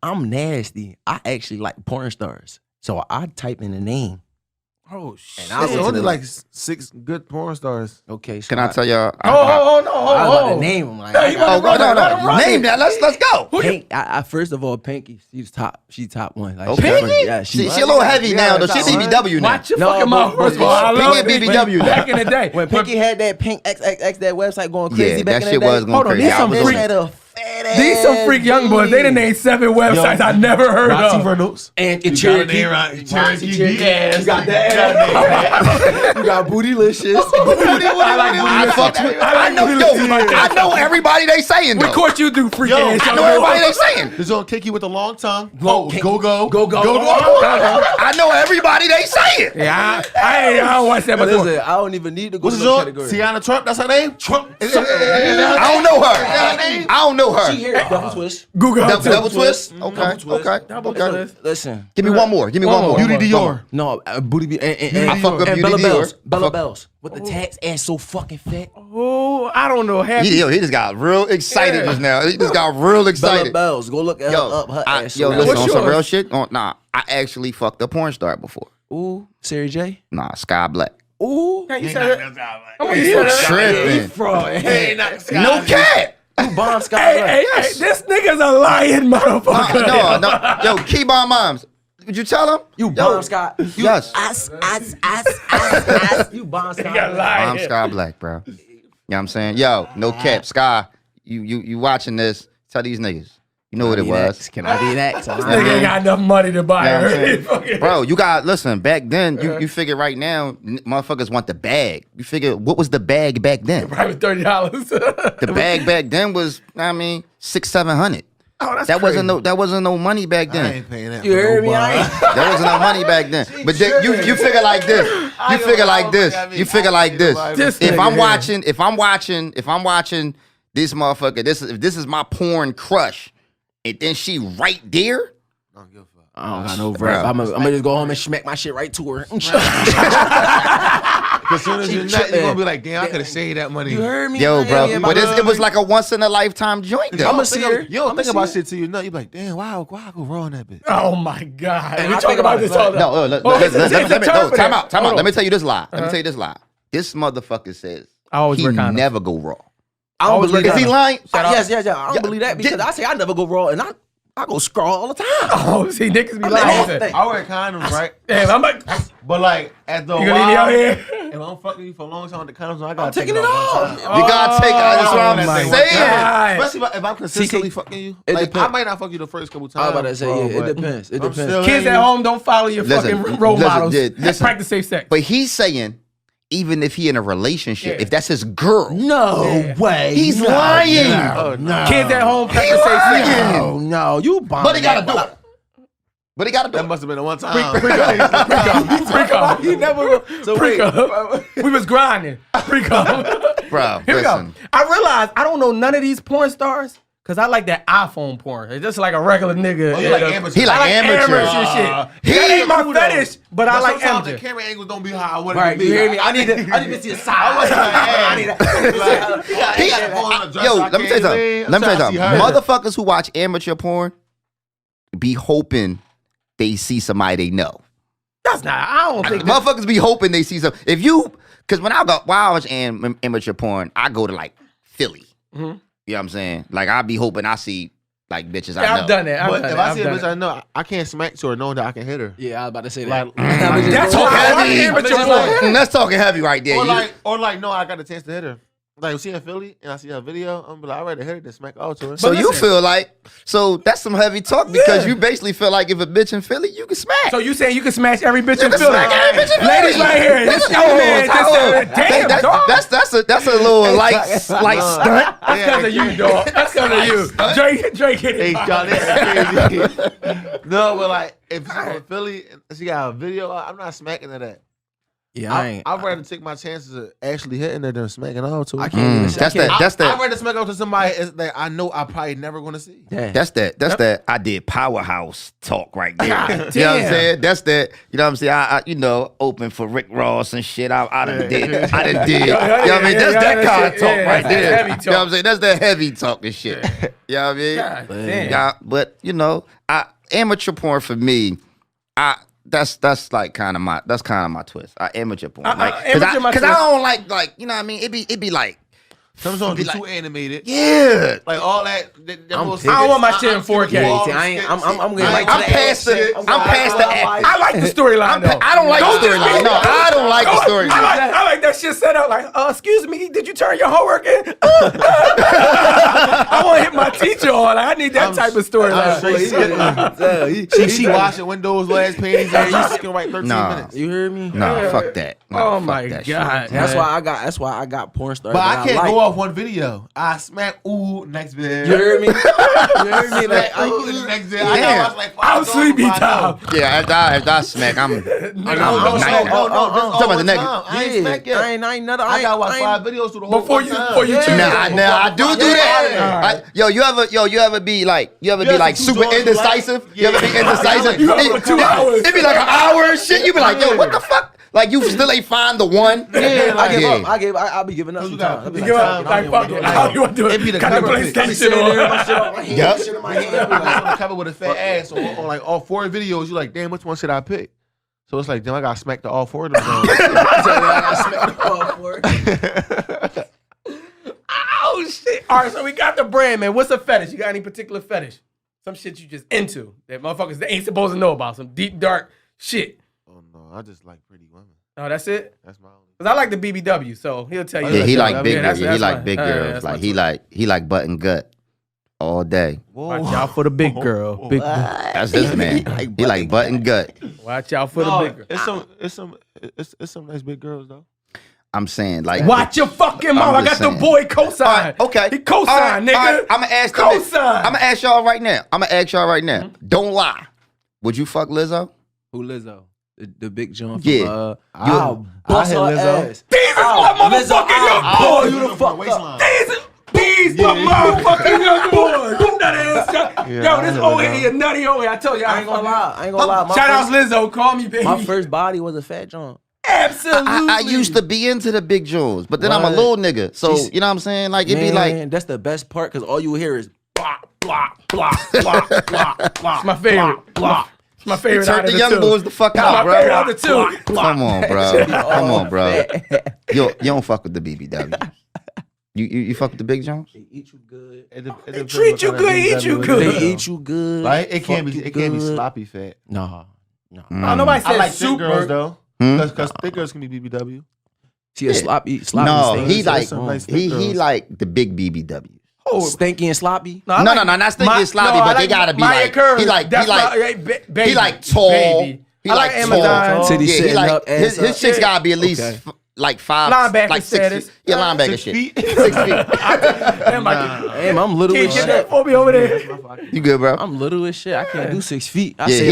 I'm nasty. I actually like porn stars, so I type in the name. Oh, shit. And I There's go to only the- like 6 good porn stars. Okay, so Can I tell y'all? Oh, no. I was about Oh, to name them. Like, Hey, you Oh, Run it, let him no. run Name that. Let's go. Pink, I first of all, Pinky, she's top. She top one. Like, Okay. Pinky? Yeah, She a little heavy now, though. She BBW now. Watch your No, fucking but- mouth, first of all. I Pinky love and Pinky BBW. back in the day. When Pinky had that pink XXX, that website going crazy Yeah, back that in shit the day. was going Hold on, crazy. these I some was Bitch on freak- had it. a fat These some ass freak young boys. They done named 7 websites I never heard Roxy of. Reynolds. And You Cherokee. got a name right. Cherokee. You got that. You got Bootylicious. I know everybody they saying though. Of course you do, freak Yo, ass. I young know boy. everybody they saying. This on Kinky with the long tongue. Go, go. I know everybody they saying. Yeah, I don't watch that before. Listen, I don't even need to go What's to his no on? category. Tiana Trump. That's her name. Trump. I don't know her. I don't know her. She here. Double twist. Google her too. Double twist. Okay. Double twist. Okay. Double Okay. twist. Listen. Give me one more. Give me one more. Beauty Dior. No, Booty and I fuck up and Beauty Bella Dior. Bells. I Bella fuck- Bells. With the tats ass so fucking fat. Oh, I don't know. He just got real excited just now. He just got real Bella excited. Bells. Go look at her up. Her ass. so listen, What's on some yours? real shit. Nah, I actually fucked a porn star before. Ooh, Sarah J. Nah, Sky Black. Ooh. Yeah, you said it. Come on, you said it. Tripping. Fraud. Hey, No cat. you bomb Scott. Hey, this nigga's a lying motherfucker. No. Yo, Keybon Moms. Would you tell him? You bomb Scott. You Yes. ass. You bomb Scott. Nigga lying. I'm Sky Black, bro. You know what I'm saying? Yo, no cap. Sky, you watching this, tell these niggas. You know what it was. Can I be that? This nigga ain't got enough money to buy You know what I'm her. saying? Bro, you got, listen, back then, you figure right now, motherfuckers want the bag. You figure, what was the bag back then? Probably $30. The bag back then was, I mean, $600-700. Oh, that's That crazy. wasn't no money back I then. ain't paying that. You for heard me? no I bar. ain't. There wasn't no money back then. But then you figure like this. You figure like this. You figure like this. This If nigga I'm here. watching this motherfucker, if this is my porn crush, and then she right there. I don't give a fuck. I don't got no rap. I'm gonna just go home and smack my shit right to her. As soon as you're not, you're gonna be like, damn, I could have saved that money. You heard me? Yo, bro. Yeah, But it was like a once in a lifetime joint though. I'ma see her. You don't I'ma think about see shit till you know. You be like, damn, why I go raw on that bitch? Oh my God. And We I talk think about about this it. all the No, time. Oh, it's a let me term for time that. out. Time Hold out. Let on. me tell you this lie. Let me tell you this lie. This motherfucker says I always he wear condoms. never go raw. I don't believe Is he that. lying? Yes. I don't Yeah, believe that because did- I say I never go raw and I go scrawl all the time. Oh, see, niggas be I lying. mean, Say, I wear condoms, right? damn, I'm like, But like, after a you gonna leave me out while, here? if I'm fucking you for a long time with the condoms, I gotta I'm take taking it it off. off. one time. You gotta take. That's what Oh I'm my saying. God. Especially if I'm consistently fucking you. It Like, I depends. might not fuck you the first couple I times. was about to say, bro, yeah, it but depends. It I'm depends. still Kids hitting at you. home, don't follow your Listen, fucking role listen, models. listen. Practice safe sex. But he's saying, even if he in a relationship, Yeah. if that's his girl, No way. he's lying. Oh, no. Kids at home, practice safe sex. No, you bomb. But he gotta do it. But he gotta do That it. must have been the one time. Pre-cum. He never. So wait. Pre-cum. We was grinding. Pre-cum. Bro, Here we go. listen. I realized I don't know none of these porn stars because I like that iPhone porn. It's just like a regular nigga. Oh, you like amateur. He like I like amateur. shit. He That ain't my cool, though. fetish, but I like sometimes the amateur. camera angles don't be how I want it Right, to be. you hear me? I need to see a side. I was like, I need Yo, let me tell you something. Let me tell you something. Motherfuckers who watch amateur porn be hoping they see somebody they know. That's not. I don't think. That, Motherfuckers be hoping they see some. If you, because when I watch amateur porn, I go to like Philly. You know what I'm saying? Like I be hoping I see like bitches I know. I've done that. I've But done if that. I I've see a done bitch that. I know, I can't smack to her knowing that I can hit her. Yeah, I was about to say that. Like, That's Talk why I like heavy. amateur Like- porn. That's talking heavy right there. or like, no, I got a chance to hit her. Like, if she in Philly and I see her video, I'm like, I'd rather hit her than smack out to her. So But you listen. feel like, so that's some heavy talk because Yeah. you basically feel like if a bitch in Philly, you can smack. So you saying you can smash every bitch in can Philly? smack every bitch in Ladies Philly. right here. This young man just said, damn, dog. That's a little light stunt. That's because of you, dog. That's because of you. Drake hit Hey, it. y'all, that's crazy. No, but like, if she's in Philly and she got a video, I'm not smacking her that. Yeah, I ain't. I'd rather take my chances of actually hitting her than smacking out to her. I can't even say. That's that. That's I'd that. rather smack out to somebody that I know I'm probably never going to see. Yeah. That's that. I did powerhouse talk right there. God You know what I'm damn. saying? That's that. You know what I'm saying? I you know, open for Rick Ross and shit. I done did. You know what I mean? That's that kind of talk right that's there. heavy You know what I'm saying? That's that heavy talk and shit. You know what I mean? God damn. Yeah, but you know, amateur porn for me, that's like kind of my twist. Amateur porn, like amateur my because I twist. don't like you know what I mean. It be like Some songs Be be like- too animated. Yeah. Like all that. I'm little pissed. I don't want my shit in I'm 4K. skipping all See, the I ain't- skits. I'm getting right to I'm the past the action. I'm past the act. I like the storyline though. I don't like the Don't just storyline. be- No, I don't like the storyline. I like that shit set up like, excuse me, did you turn your homework in? I want to hit my teacher on. Like, I need that type of I'm storyline. straight skipping. She washing windows, last panties, and you skipping right 13 Nah. minutes. You hear me? No, fuck that. No, Oh fuck my that shit. god. That's man. why I got porn stars. But that I can't like. go off one video. I smack ooh next video. You hear me? You hear me? Like, Smack ooh the next video. I Yeah. gotta watch like 5 I'm songs sleepy before I know. time. Yeah, after I smack, I'm No, talking about the next. I ain't smack yet. I ain't nothing. I gotta watch 5 videos through the whole Before you choose. Nah, I do that. Yo, you ever be like super indecisive? You ever be indecisive? for 2 hours. It be like an hour and shit. You be like, yo, what the fuck? Like you still ain't find the one. Yeah, I give up. I'll be giving up sometimes. You give up. Like, fuck it. How you want to do it? Got the PlayStation on. Yep. Shit in my hand. It's on the cover with a fat ass. So on like all 4 videos, you like, damn, which one should I pick? So it's like, damn, I got smacked to all 4 of them. Oh shit! All right, so we got the brand, man. What's a fetish? You got any particular fetish? Some shit you just into that motherfuckers they ain't supposed to know about. Some deep dark shit. Oh no, I just like pretty women. Oh, that's it. That's my only. Cause I like the BBW, so he'll tell you. Yeah, he like big that's girls. He like my- big girls. that's Like my he like butt and gut all day. Watch out for the big girl. Big. That's this man. He like butt and gut. Watch out for the big girl. It's some nice big girls though. I'm saying like. Watch your fucking mouth. I got just the saying. boy cosign. All right, okay. He cosign, All right, nigga. all right, I'ma ask cosign. I'ma ask y'all right now. Don't lie. Would you fuck Lizzo? Who Lizzo? The big John. Yeah. I'll bust hit her Lizzo. ass. These is my motherfucking young I'll boys. you the fuck up. These my motherfucking young boys. You nutty ass. Yo, this old head, he a nutty old head. I tell you, I ain't gonna lie. My Shout out first- Lizzo. Call me baby. My first body was a fat John. Absolutely. I used to be into the big Jones, but then I'm a What? little nigga. So She's- you know what I'm saying? Like it'd be like Man, that's the best part because all you hear is blah, blah, blah, blah, blah, blah. It's my favorite. Blah. It's my favorite out turn of the the young two. boys the fuck It's out, my bro. favorite out of the two. Come on, bro. Come on, bro. You don't fuck with the BBW. You fuck with the big Jones? they eat you good. They treat you good, eat you good. They eat you good. Like it can't fuck be you good. sloppy fat. No. Oh, nobody I said like thick super. girls though. Hmm? Because thick girls can be BBW. She a sloppy. No, stinky. he like some nice he girls. like the big BBW. Oh, stinky and sloppy. I No, not stinky and sloppy, but they gotta be Maya like Curry. he like That's he like tall. Baby. He I like Amazon. tall. Titty Yeah, he sitting like up, his ass up. chicks gotta be at least Okay. like 5, Linebacker like 6 status. feet. Yeah, linebacker 6 shit. feet. 6 feet. Damn, Damn, I'm little Can't as get shit. that for me over there. You good, bro? I'm little as shit. I can't do 6 feet. I Yeah, say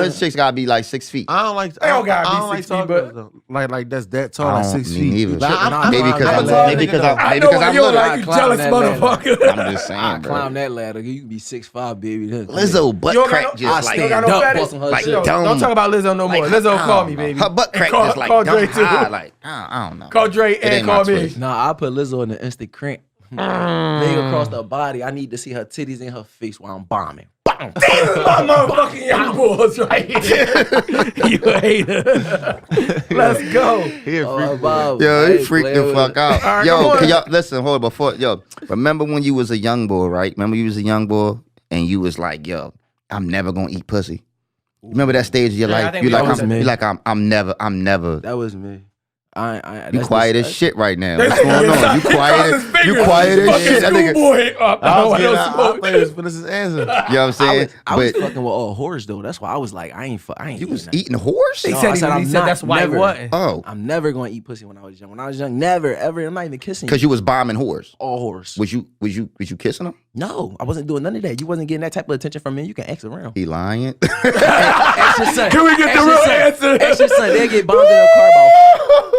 his chicks gotta be like 6 feet. I don't like. They don't gotta be I don't 6 like feet, tall but- girls though. Like that's that tall, I like don't 6 mean feet. neither. Like, Maybe because I'm I know little. you like you climb jealous that ladder. motherfucker. I'm just saying, I bro. climb that ladder. You can be 6'5", baby. Lizzo butt You don't got crack no- just I like stand got no up, fetish? busting her Like shit. Yo, dumb. don't talk about Lizzo no more. Like, Lizzo, I call don't me, know. baby. Her butt And crack call- just like call dumb Dre, too. high. Like I don't know. Call Dre It and ain't call my me. twist. Nah, I put Lizzo in the instant cramp. Leg across the body. I need to see her titties in her face while I'm bombing. Bam. These is my motherfucking young boys right here. You a hater. Let's go. He a freak boy. Bob, Yo, I he ain't freaked playing the with fuck it. out. All right, come Yo, on. can y'all listen? Hold on, before remember when you was a young boy, right? Remember you was a young boy and you was like, yo, I'm never gonna eat pussy. Remember that stage of your Yeah, I life? think You we like all said I'm, that. you like I'm never. That was me. You quiet as shit right now. That's What's going on? You quiet? You quiet as shit. That nigga. Boy up. I was I getting. know I smoke. thought he was finishing his answer. You know what I'm saying? I was But fucking with all whores though. That's why I was like, I ain't you was nothing. eating horse? He No, said I said he I'm said not, that's why never. he wasn't. Oh, I'm never gonna eat pussy when I was young. When I was young, never, ever. I'm not even kissing you. because you was bombing horse. All horse. Was you kissing him? No, I wasn't doing none of that. You wasn't getting that type of attention from me. You can ask around. He lying. Ask your son. Can we get the Ask your real son. answer? Ask your son. They get bombed in a car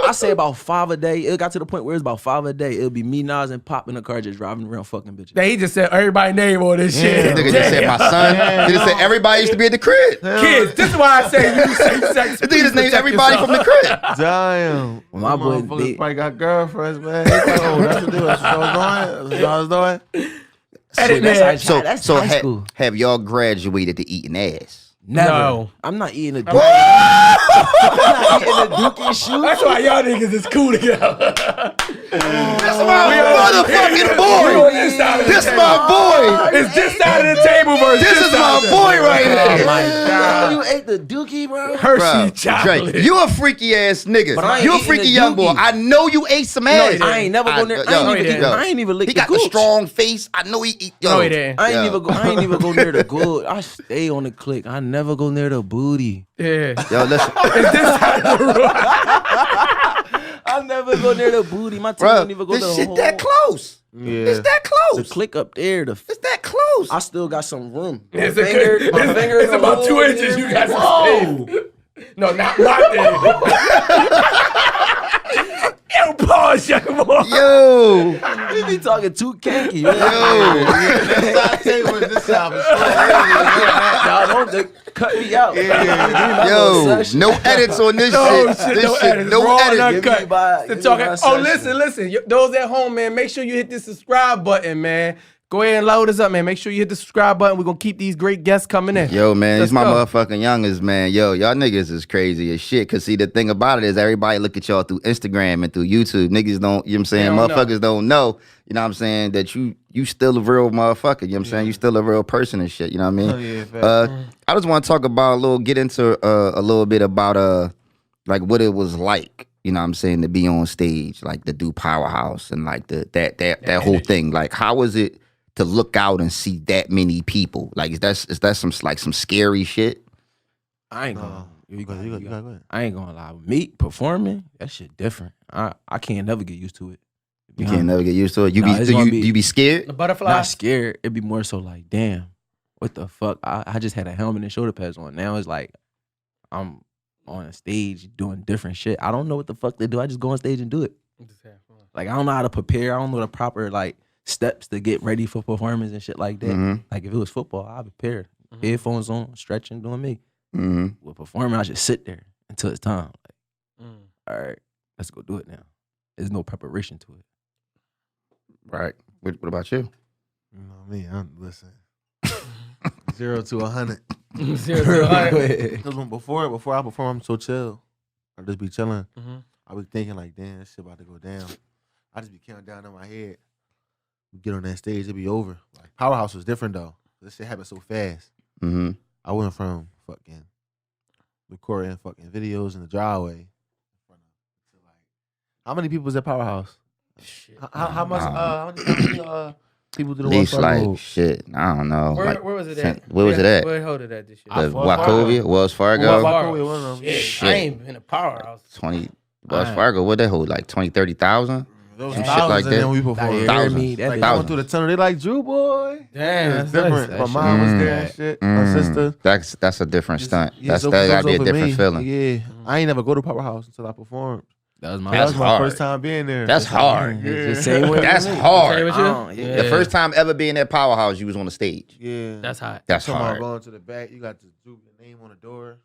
I say about 5 a day. It got to the point where it's about 5 a day. It'll be me, Nas, and Pop in the car just driving around fucking bitches. He just said everybody name on this shit. This nigga just said my son. He just said everybody used to be at the crib. Kids, this is why I say you safe sex. This nigga just named everybody from the crib. Damn. Well, my boy, Motherfuckers they- probably got girlfriends, man. Oh, that's what they was. That's what I was doing. Edit, that's man. high- that's So high school. have y'all graduated to eating ass? Never. No. I'm not eating a dookie. I'm not eating a dookie shoe. That's why y'all niggas is cool together. That's my motherfucking boy. This my boy. It's this side of the table versus This is my side. boy right here. Oh my Oh, god. you ate the dookie, bro? Hershey Bruh, chocolate. Drake, you a freaky ass nigga. But I ain't You a eating freaky the young boy. dookie. I know you ate some he ass. didn't. I ain't never go near. I ain't even lick He the got the gooch. strong face. I know he eat. Yo, No, he didn't. I ain't Yo. even go near the good. I stay on the click. I never go near the booty. Yeah. Yo, listen, It's this side of the room. I never go near the booty. My team bro. don't even go This to the shit hole. that close. Yeah. It's that The close. click up there. It's that close. I still got some room. My It's, finger it's about 2 inches. You got some space. No, not my thing. Yo. You be talking too kinky, man. Y'all don't cut me out. Yo, no edits on this shit. This shit, no Raw and edits. uncut. Oh, listen. Those at home, man, make sure you hit the subscribe button, man. Go ahead and load us up, man. Make sure you hit the subscribe button. We're going to keep these great guests coming in. Yo, man, Let's these my go. motherfucking youngest, man. Yo, y'all niggas is crazy as shit. Cause see, the thing about it is everybody look at y'all through Instagram and through YouTube. Niggas don't, you know what I'm saying? Motherfuckers don't know, you know what I'm saying, that you still a real motherfucker. You know what I'm saying? You still a real person and shit. You know what I mean? Oh, yeah, fact. I just want to talk about get into a little bit about like what it was like, you know what I'm saying, to be on stage, like to do Powerhouse and like that whole thing. Like, how was it to look out and see that many people? Like, is that some scary shit? I ain't gonna. You go ahead. I ain't gonna lie. Me performing, that shit different. I can't never get used to it. You can't never get used to it. You be scared? The butterfly. Not scared. It'd be more so like, damn, what the fuck? I just had a helmet and shoulder pads on. Now it's like I'm on a stage doing different shit. I don't know what the fuck to do. I just go on stage and do it. Like, I don't know how to prepare. I don't know the proper like steps to get ready for performance and shit like that. Mhm. Like, if it was football, I'd prepare. Headphones on, stretching, doing me. Mm-hmm. With performing, I just sit there until it's time. Like, all right, let's go do it now. There's no preparation to it. Right. What about you? You know me, listen. 0 to 100. 0 to 100. Because before I perform, I'm so chill. I just be chilling. Mhm. I be thinking like, damn, this shit about to go down. I just be counting down in my head. We get on that stage, it be over. Like, Powerhouse was different though. This shit happened so fast. Mm-hmm. I went from fucking recording fucking videos in the driveway. How many people was at Powerhouse? Shit. How many people did At the least Wells Fargo? like shit. I don't know. Where was it at? Where was it at? Where hold it at this year? The Wells Wachovia, Wells Fargo, Wells Fargo, one of them. Shit. I ain't been a Powerhouse. 20. Wells Fargo, what they hold, like 20, 30,000? Those Some shit thousands like and that. then we performed. Thousands. Like, Thousands. going through the tunnel, they like Drewboy. Damn, It's different. nice. My mom was there and shit. My sister. That's a different stunt. Yeah, That gotta be a for different me. feeling. Yeah, I ain't never go to Powerhouse until I performed. That was my That was my hard. first time being there. That's hard. Just same way. That's Same hard. with you? Yeah. The first time ever being at Powerhouse, you was on the stage. Yeah, That's hot. That's talking about hard. going to the back. You got the your name on the door.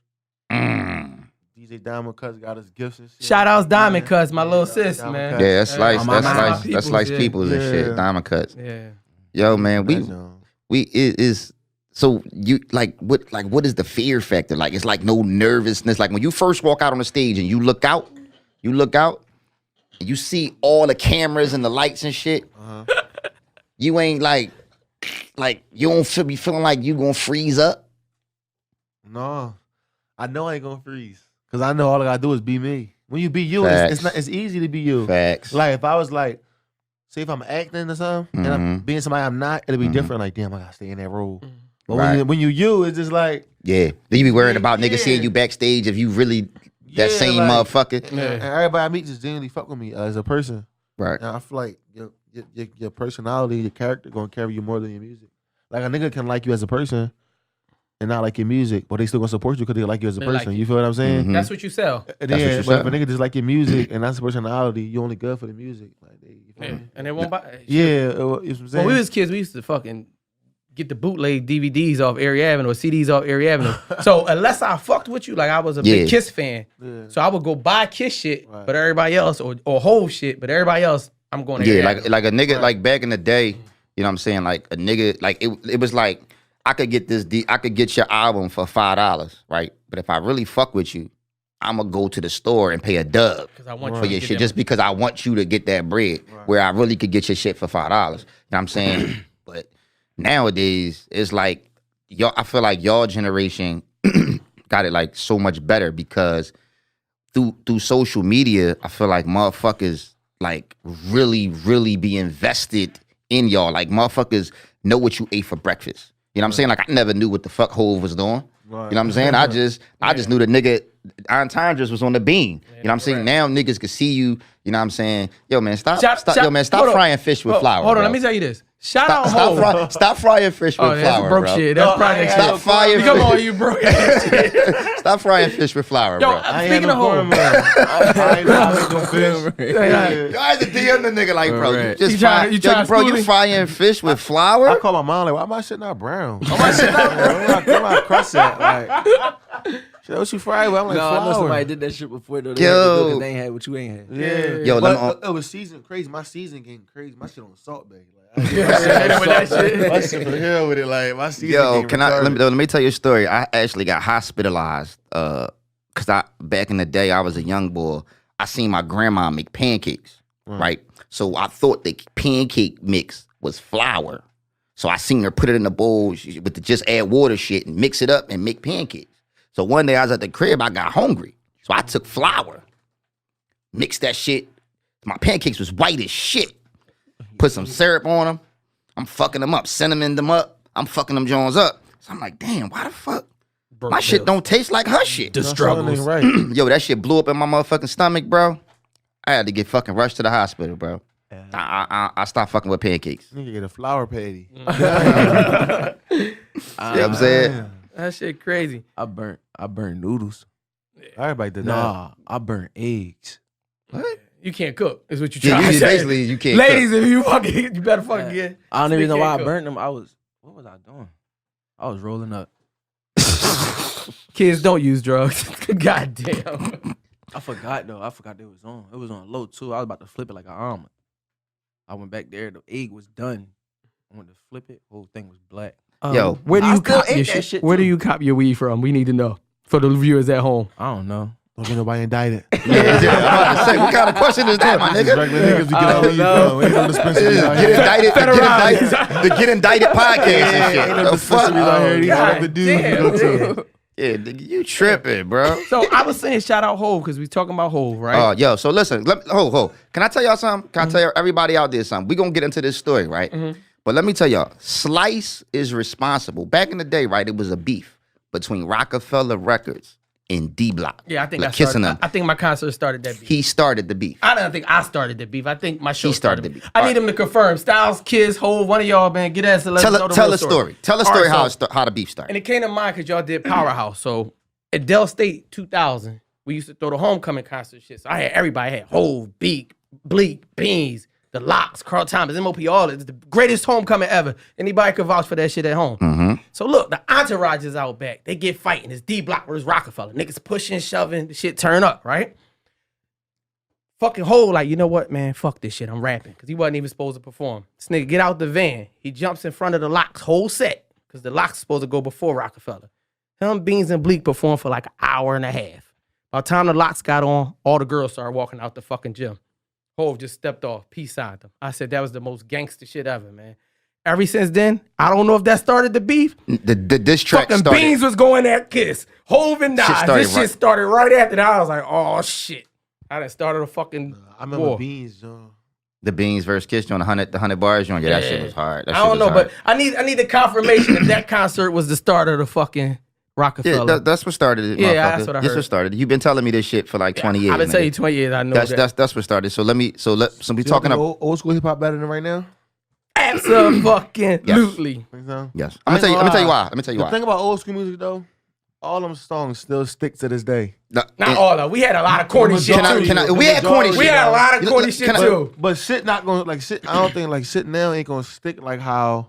Mm. DJ Diamond Cuz got his gifts and shit. Shout outs Diamond Cuz, my little Yeah, sis, Diamond man. Cuz. Yeah, that's slice. my That's slice peoples, peoples and shit. Yeah. Diamond cuts. Yeah. Yo, man, That joint. it is. So you what is the fear factor? Like, it's like no nervousness. Like when you first walk out on the stage and you look out, and you see all the cameras and the lights and shit. You ain't like you don't be feeling like you gonna freeze up. No, I know I ain't gonna freeze because I know all I gotta do is be me. When you be you, Facts. it's easy to be you. Facts. Like if I was like, say if I'm acting or something, and I'm being somebody I'm not, it'll be different. Like damn, I gotta stay in that role. But Right. when you, it's just like Yeah. Then you be worried about niggas Yeah. seeing you backstage if you really that yeah, same like, motherfucker. And everybody I meet just genuinely fuck with me as a person. Right. And I feel like your personality, your character, gonna carry you more than your music. Like a nigga can like you as a person and not like your music, but they still gonna support you because they like you as a They like person. you. You feel what I'm saying? Mhm. That's what you sell. And That's what yeah, you but said. if a nigga just like your music and that's personality, you only good for the music. Like they, you feel Yeah. me? And they won't buy. Yeah, you know what I'm When saying? we was kids, we used to fucking get the bootleg DVDs off Erie Avenue or CDs off Erie Avenue. So unless I fucked with you, like I was a Yeah. big Kiss fan, Yeah. so I would go buy Kiss shit, Right. but everybody else or whole shit, but everybody else, I'm going to Erie Yeah, Avenue. like a nigga like back in the day, you know what I'm saying? Like a nigga, like it was like I could get I could get your album for $5, right? But if I really fuck with you, I'm gonna go to the store and pay a dub 'Cause I want you for to your get shit them. just because I want you to get that bread. Where I really could get your shit for $5. You know what I'm saying? But nowadays, it's like I feel like y'all generation got it like so much better because through social media, I feel like motherfuckers like really, really be invested in y'all. Like motherfuckers know what you ate for breakfast. You know what I'm saying? Like I never knew what the fuck Hove was doing. You know what I'm saying? I just knew the nigga Entendres was on the beam. You know what I'm saying? Now niggas can see you. You know what I'm saying? Yo man, stop Hold on. frying fish with flour. Hold on, bro. let me tell you this. Shout out Hov. Stop frying fish with Oh, that's flour, broke bro. shit. That's project Stop shit. frying Come fish. on, you broke ass shit. Stop frying fish with flour, Yo, bro. speaking of Hov. I ain't know how to make them fish. You guys to DM the nigga like, bro, you Right. just You trying- fry, you trying bro, to you school me? frying fish with I flour? call my mom like, why my shit not brown? Why my shit not brown? Where my crust at? Like, shit, what you fried with? I'm like, No, I know flour. somebody did that shit before though. They Yo. because they ain't had what you ain't had. Yeah. Yo, let me- but it was seasoned crazy. My season getting crazy. My shit on Salt Bay. Like, Yeah, with that shit. my shit for the hell with it. Like, my season Yo, getting can I retarded. let me tell you a story? I actually got hospitalized because I back in the day I was a young boy. I seen my grandma make pancakes, right? So I thought the pancake mix was flour. So I seen her put it in a bowl with the just add water shit and mix it up and make pancakes. So one day I was at the crib, I got hungry. So I took flour, mixed that shit. My pancakes was white as shit. Put some syrup on them. I'm fucking them up, cinnamon them up. I'm fucking them Jones up. So I'm like, damn, why the fuck? My shit don't taste like her shit. The struggles. Right. Yo, that shit blew up in my motherfucking stomach, bro. I had to get fucking rushed to the hospital, bro. I stopped fucking with pancakes. Nigga get a flour patty. You know what I'm saying? That shit crazy. I burnt noodles. Everybody did that. Nah, I burnt eggs. What? You can't cook. Is what you Yeah, trying to say. basically, you can't Ladies, cook. if you fucking, you better fucking get. I don't even know why I cook. burnt them. What was I doing? I was rolling up. Kids don't use drugs. God damn. I forgot though. I forgot it was on. It was on low too. I was about to flip it like an omelet. I went back there. The egg was done. I went to flip it. Whole thing was black. Yo, where do I you still cop ate your that shit? shit, Where do too. you cop your weed from? We need to know for the viewers at home. I don't know. Don't get nobody indicted. I'm about to say, what kind of question is that, my Just nigga? regular niggas to get out weed from. Ain't no dispensaries out Get here. indicted, the get indicted podcast and shit. Ain't no The fuck? dispensaries out here. These God are the dudes you go to. Yeah, nigga, you tripping, bro. So I was saying shout out Hov because we talking about Hov, right? Yo, so listen, hold. Can I tell y'all something? Can I tell everybody out there something? We gonna get into this story, right? But let me tell y'all, Slice is responsible. Back in the day, right, it was a beef between Rockefeller Records and D Block. Yeah, I think like I started. kissing them. I think my concert started that beef. He started the beef. I don't think I started the beef. I think my show He started the beef. I need him to confirm. Styles, Kids, Hov, one of y'all, man, get us. Tell a story. Tell a story how the beef started. And it came to mind because y'all did Powerhouse. So at Dell State 2000, we used to throw the homecoming concert shit. So I had everybody. I had Hov, Beak, Bleak, Beans, The Locks, Carl Thomas, MOP, all it's the greatest homecoming ever. Anybody could vouch for that shit at home. So look, the entourage is out back. They get fighting. It's D Block versus Rockefeller. Niggas pushing, shoving, the shit turn up, right? Fucking Hov, like, you know what, man? Fuck this shit. I'm rapping. Because he wasn't even supposed to perform. This nigga get out the van. He jumps in front of the Locks whole set. Because the Locks supposed to go before Rockefeller. Him, Beans, and Bleak performed for like an hour and a half. By the time the Locks got on, all the girls started walking out the fucking gym. Hov just stepped off, peace signed them. I said that was the most gangster shit ever, man. Ever since then, I don't know if that started the beef. The diss track Fucking started. Beans was going at Kiss. Hov and Nas. started This right- shit started right after that. I was like, oh shit. I done started a fucking I remember war. Beans, John. The Beans versus Kiss joint, the 100 bars joint. Yeah, that shit was hard. That I shit don't was know, hard. but I need the confirmation that that concert was the start of the fucking Rockefeller. Yeah, that's what started it. Yeah, motherfucker. that's what I That's heard. what started it. You've been telling me this shit for like 20 years. I've been telling you nigga. 20 years. I know That's that. that's what started. So we You talking think about. old school hip hop better than right now? Absolutely. Think so? Yes, I'm gonna tell you why. Let me tell you The why. thing about old school music though, all them songs still stick to this day. Not all of them. We had a lot of corny shit too. We had corny shit. We had a lot of You- corny can shit I- too. But shit not gonna like shit. I don't think like shit now ain't gonna stick like how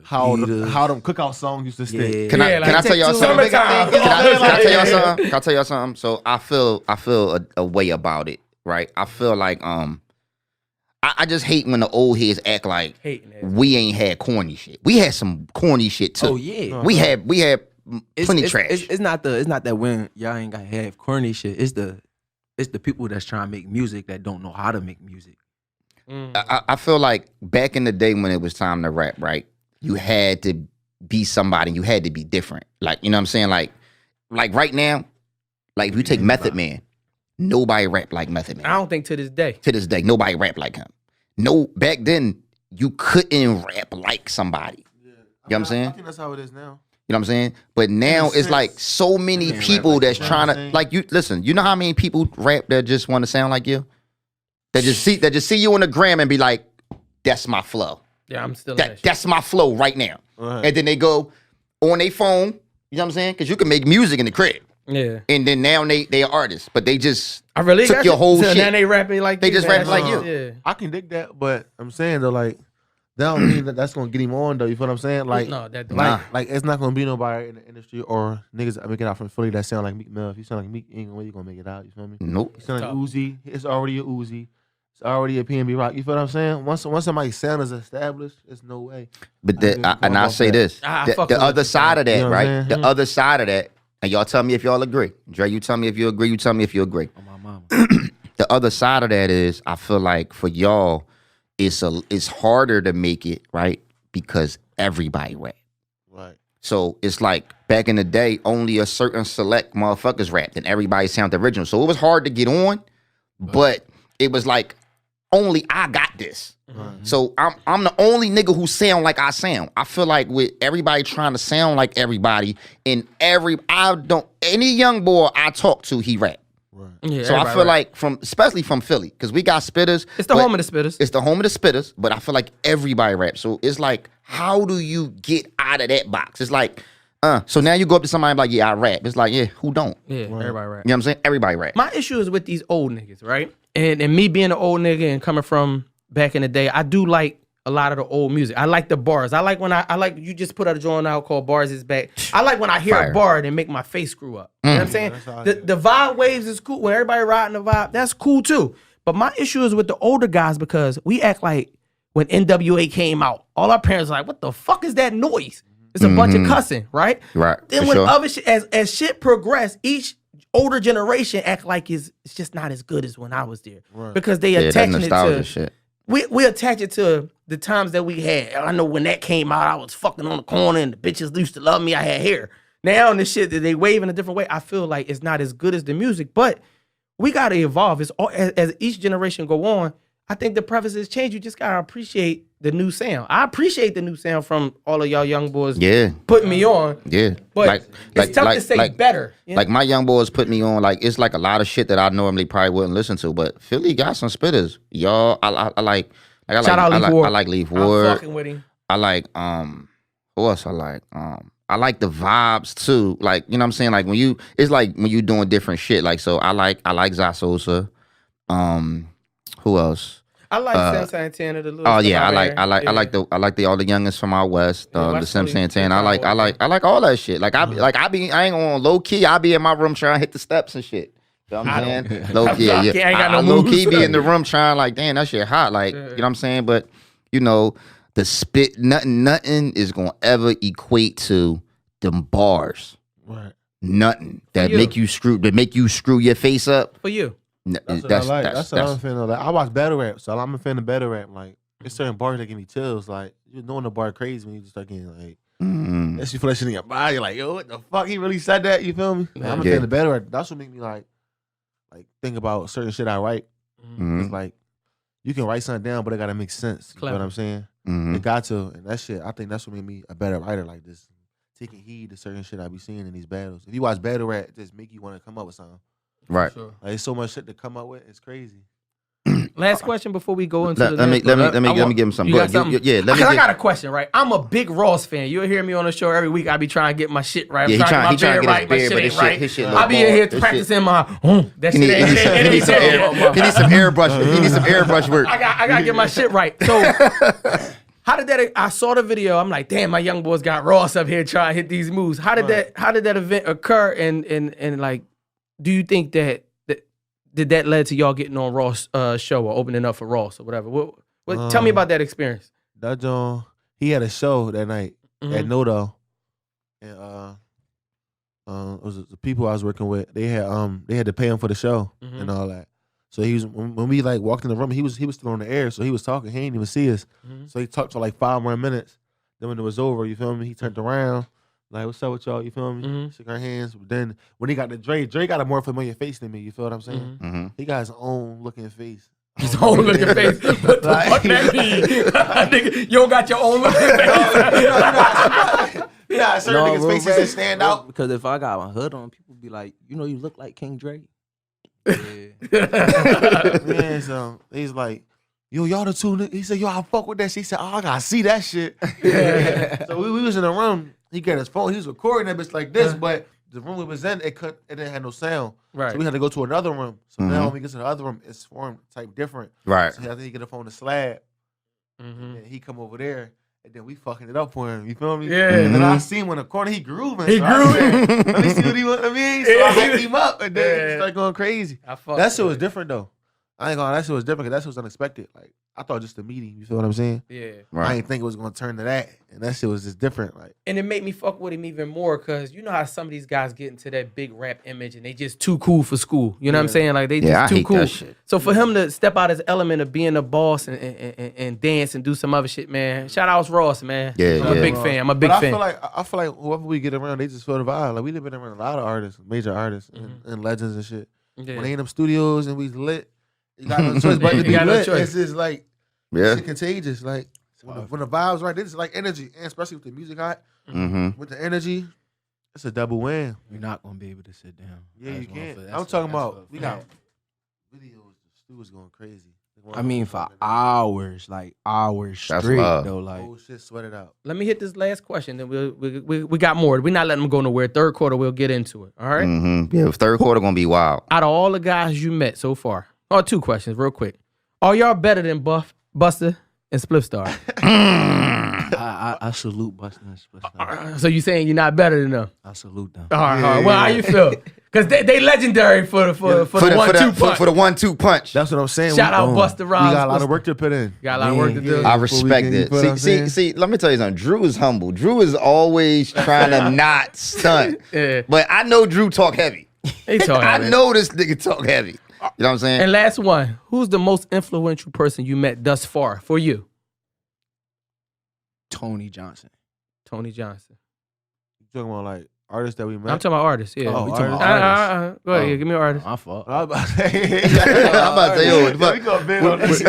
Adidas. how them cookout songs used to stick. Yeah. Can Yeah, I like tell y'all Take Two something? Summertime. Can I tell y'all Yeah. something? Can I tell y'all something? So I feel a way about it, right? I feel like I just hate when the old heads act like Hating it. we ain't had corny shit. We had some corny shit too. Oh yeah. We had plenty trash. It's not that when y'all ain't got to have corny shit. It's the people that's trying to make music that don't know how to make music. I feel like back in the day when it was time to rap, right? You had to be somebody. You had to be different. Like, you know what I'm saying? Like right now, like if you take Method Man, nobody rap like Method Man. I don't think to this day. To this day, nobody rap like him. No, back then you couldn't rap like somebody. You know what I'm saying? I think that's how it is now. You know what I'm saying? But now it's like so many can't rap people like that's that. trying to like you. Listen, you know how many people rap that just want to sound like you? That just see you on the gram and be like, "That's my flow." Yeah, I'm still in that shit. That's my flow right now. Right. And then they go on their phone. You know what I'm saying? Because you can make music in the crib. Yeah. And then now they are artists, but they just I really took got your you. whole So shit. now they rapping like They you, just man. rapping like you. Yeah. I can dig that, but I'm saying though, like, that don't mean that that's gonna get him on though. You feel what I'm saying? Like, No, that don't. like it's not gonna be nobody in the industry or niggas that make it out from Philly that sound like Meek Mill. If you sound like Meek, ain't no way you gonna make it out. You feel me? Nope. You sound like Uzi. It's already a Uzi. It's already a PNB Rock. You feel what I'm saying? Once somebody's sound is established, it's no way. But I'll say this: the other side of that, You know what I'm right? saying? The other side of that, and y'all tell me if y'all agree. Dre, you tell me if you agree. You tell me if you agree. On my mama. The other side of that is, I feel like for y'all, it's harder to make it, right? Because everybody rap. Right. So it's like back in the day, only a certain select motherfuckers rapped, and everybody sounded original. So it was hard to get on, but it was like only I got this. So I'm the only nigga who sound like I sound. I feel like with everybody trying to sound like everybody, and any young boy I talk to, he rap. Yeah, So I everybody feel rap. like especially from Philly, because we got spitters. It's the but home of the spitters. It's the home of the spitters, but I feel like everybody raps. So it's like, how do you get out of that box? It's like, so now you go up to somebody and be like, yeah, I rap. It's like, yeah, who don't? Yeah, everybody rap. You know what I'm saying? Everybody rap. My issue is with these old niggas, right? And me being an old nigga and coming from back in the day, I do like a lot of the old music. I like the bars. I like when I like you just put out a joint out called Bars Is Back. I like when I hear Fire. a bar and make my face screw up. You know what I'm saying? The vibe waves is cool. When everybody riding the vibe, that's cool too. But my issue is with the older guys because we act like when NWA came out, all our parents are like, what the fuck is that noise? It's a bunch of cussing, right? Right. Then for when sure. other shit, as shit progressed, each older generation act like it's just not as good as when I was there. Because they Yeah, that attaching it nostalgia to shit. we attach it to the times that we had. I know when that came out, I was fucking on the corner and the bitches used to love me. I had hair. Now in this shit that they wave in a different way, I feel like it's not as good as the music, but we gotta evolve. It's all, as each generation go on. I think the prefaces change. You just gotta appreciate the new sound. I appreciate the new sound from all of y'all young boys. Yeah. Putting me on. Yeah. But it's tough to say better. You know? Like my young boys put me on, like it's like a lot of shit that I normally probably wouldn't listen to, but Philly got some spitters. Y'all, I like Shout out Leaf Ward. I like Leaf I'm Ward. fucking with him. I like who else I like? I like the vibes too. Like, you know what I'm saying? Like it's like when you doing different shit. Like, so I like Zasosa. Who else? I like Sam Santana. The little Oh stuff yeah, out I there. like all the youngest from out west. Yeah, The West Sim Philly. Santana. I like all that shit. Like I ain't on low key. I be in my room trying to hit the steps and shit. You know what I'm saying? Low key, I ain't got no I low key moves. be in the room trying like, damn, that shit hot. Like, you know what I'm saying? But you know, the spit, nothing is gonna ever equate to them bars. Right. Nothing that you. make you screw your face up. For you. That's what I like. That's what I'm a fan of. Like, I watch battle rap, so I'm a fan of battle rap. Like, there's certain bars that give me chills. Like, you knowing the bar crazy when you just start getting like, that shit flashing in your body. Like, yo, what the fuck? He really said that? You feel me? Like, I'm a fan of battle rap. That's what make me like think about certain shit I write. It's like you can write something down, but it gotta make sense. You know what I'm saying? It got to, and that shit. I think that's what made me a better writer. Like this, taking heed to certain shit I be seeing in these battles. If you watch battle rap, it just make you want to come up with something. Right. Sure. Like, there's so much shit to come up with. It's crazy. Last question before we go into Let me give him some. You got something? I got a question, right? I'm a big Ross fan. You'll hear me on the show every week. I be trying to get my shit right. Yeah, I'm trying to get my beard right. My shit ain't right. His shit I be in here practicing my. That shit ain't. He needs some airbrush. He needs some airbrush work. I gotta get my shit right. So. How did that? I saw the video. I'm like, damn, my young boys got Ross up here trying to hit these moves. How did that event occur? And like, do you think that did that led to y'all getting on Ross' show or opening up for Ross or whatever? What tell me about that experience. That John, he had a show that night at Nodo, and it was the people I was working with. They had to pay him for the show and all that. So he was when we like walked in the room, he was still on the air, so he was talking. He didn't even see us. So he talked for like 5 more minutes. Then when it was over, you feel me? He turned around, like, "What's up with y'all?" You feel me? Shook our hands. But then when he got to Dre got a more familiar face than me. You feel what I'm saying? He got his own looking face. His own looking face. What the fuck that mean? Nigga, you don't got your own looking face. Yeah, certain niggas' faces that stand out. Because if I got my hood on, people be like, you know, you look like King Dre. Yeah. Yeah, so he's like, yo, y'all the two. He said, yo, I fuck with that shit. He said, oh, I gotta see that shit. So we was in the room. He got his phone. He was recording that bitch like this, but the room we was in, it didn't have no sound. Right. So we had to go to another room. So now when we get to the other room, it's formed type different. Right. So I think he get up on the slab. Mm-hmm. And he come over there. And then we fucking it up for him. You feel me? Yeah. And then I see him in the corner. He grooving. He so grooving. Let me see what he want. I mean, so I hyped him up, and then he started going crazy. That shit was different though. I ain't gonna. That shit was different because that shit was unexpected. Like I thought just a meeting. You feel what I'm saying? Yeah. Right. I didn't think it was gonna turn to that, and that shit was just different. Like, And it made me fuck with him even more because you know how some of these guys get into that big rap image and they just too cool for school. You know what I'm saying? Like they just I too hate cool. that shit. So for him to step out his element of being a boss and dance and do some other shit, man. Shout out Ross, man. Yeah, I'm a yeah. big fan. I'm a big but fan. I feel like whoever we get around, they just feel the vibe. Like we done been around a lot of artists, major artists, and legends and shit. Yeah. When they in them studios and we lit, you got no choice but to You be got no lit. choice. It's just like Yeah. shit contagious. Like when the vibe's right, it's like energy, and especially with the music hot, with the energy, it's a double win. You're not gonna be able to sit down. Yeah, That's you one can't. for- I'm that's- talking that's about for- we got videos. The studio's going crazy. I mean, for hours, like hours That's straight, love. though. Like, Oh shit, sweat it out. Let me hit this last question, then we got more. We're not letting them go nowhere. Third quarter, we'll get into it. All right? Yeah, third quarter gonna be wild. Out of all the guys you met so far, two questions, real quick. Are y'all better than Busta and Spliff Star? I salute Busta and Split Star. So you saying you're not better than them? I salute them. All right. Well, how you feel? Because they legendary for the 1-2 punch. For the 1-2 punch. That's what I'm saying. Shout out Boom. Busta Rhymes. We got a lot of work to put in. Got a lot of work to do. I respect it. See, let me tell you something. Drew is humble. Drew is always trying to not stunt. Yeah. But I know Drew talk heavy. He talk I heavy. know this nigga talk heavy. You know what I'm saying? And last one, who's the most influential person you met thus far for you? Tony Johnson. Tony Johnson. You talking about like artists that we met? I'm talking about artists, yeah. Oh, we talking about artists. Go ahead, give me an artist. My fault. I'm about to say, I'm about to say, yo, what the fuck? we gonna bend on this.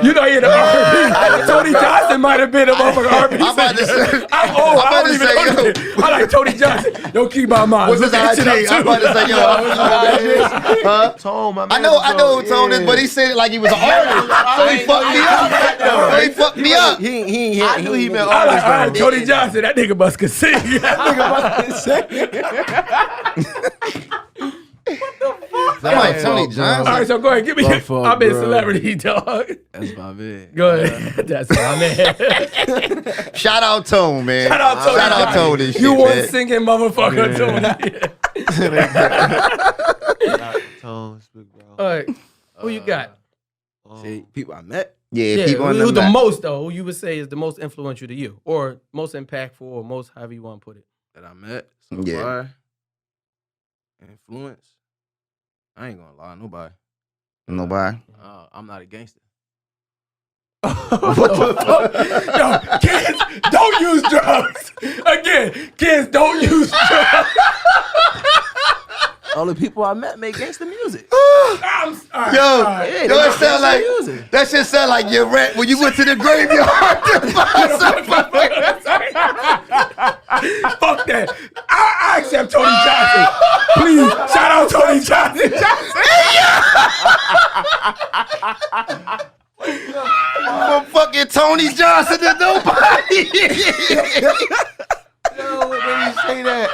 You know, you're the R&B. Tony Johnson might have been a motherfucking R&B. I'm about to say, I'm old. I about don't to even say, know yo. this. I like Tony Johnson. Don't keep my mind. What's his Look that shit IG? up, I'm too. about to say, yo. Huh? Tone, my I know who Tone is, but he said it like he was an artist. So he fucked me up. So he fucked me up. I knew he meant I like artists. Tony Johnson. That nigga must can sing. I'm like, Tony Johnson. All right, so go ahead. Give me. My fault, I'm a bro. celebrity, dog. That's my man. Go ahead. That's my man. Shout out Tone, man. Shout out Tony. Shout out Tone. and shit, You one man. singing motherfucker, Tony. Tone, speak, bro. All right. Who you got? See, people I met. Yeah, people on who's the map. most though? Who you would say is the most influential to you, or most impactful, or most however you want to put it? That I met so Yeah. far. Influence. I ain't gonna lie, nobody. Nobody. I'm not a gangster. Yo, kids, don't use drugs. Again, kids, don't use drugs. Only people I met make gangster music. I'm sorry. Yo, it sound like music. that shit sound like your rent when you went to the graveyard to find somebody. Fuck that. I accept Tony Johnson. Please, shout out Tony Johnson. From fucking Tony Johnson to nobody. Yo, when you say that,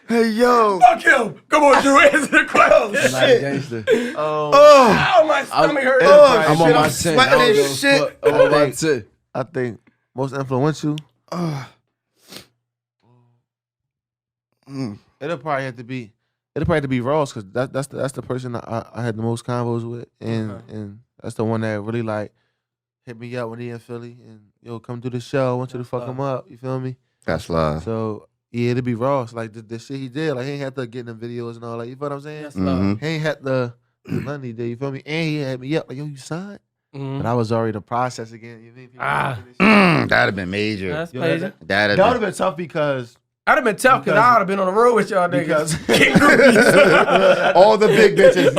Hey yo. Fuck him. Come on, Drew, answer the question. Not a gangster. Oh, my stomach hurt. I'm on shit, my I'm 10. sweating I don't and give a shit. fuck. I'm on my 10. I think most influential. It'll probably have to be Ross because that's the person I had the most convos with, and that's the one that really like hit me up when he in Philly and yo come do the show. I want you to fuck him up. You feel me? That's love. So yeah, it'll be Ross. Like the shit he did. Like he ain't had to get in the videos and all that. You feel what I'm saying? That's love. He ain't had the money there. You feel me? And he had me up like yo, you signed. Mhm. But I was already in the process again. You mean? That'd have been major. That's Yo, major. That'd That would have have been tough because I'd have been tough because I would have been on the road with y'all niggas. been all the big bitches.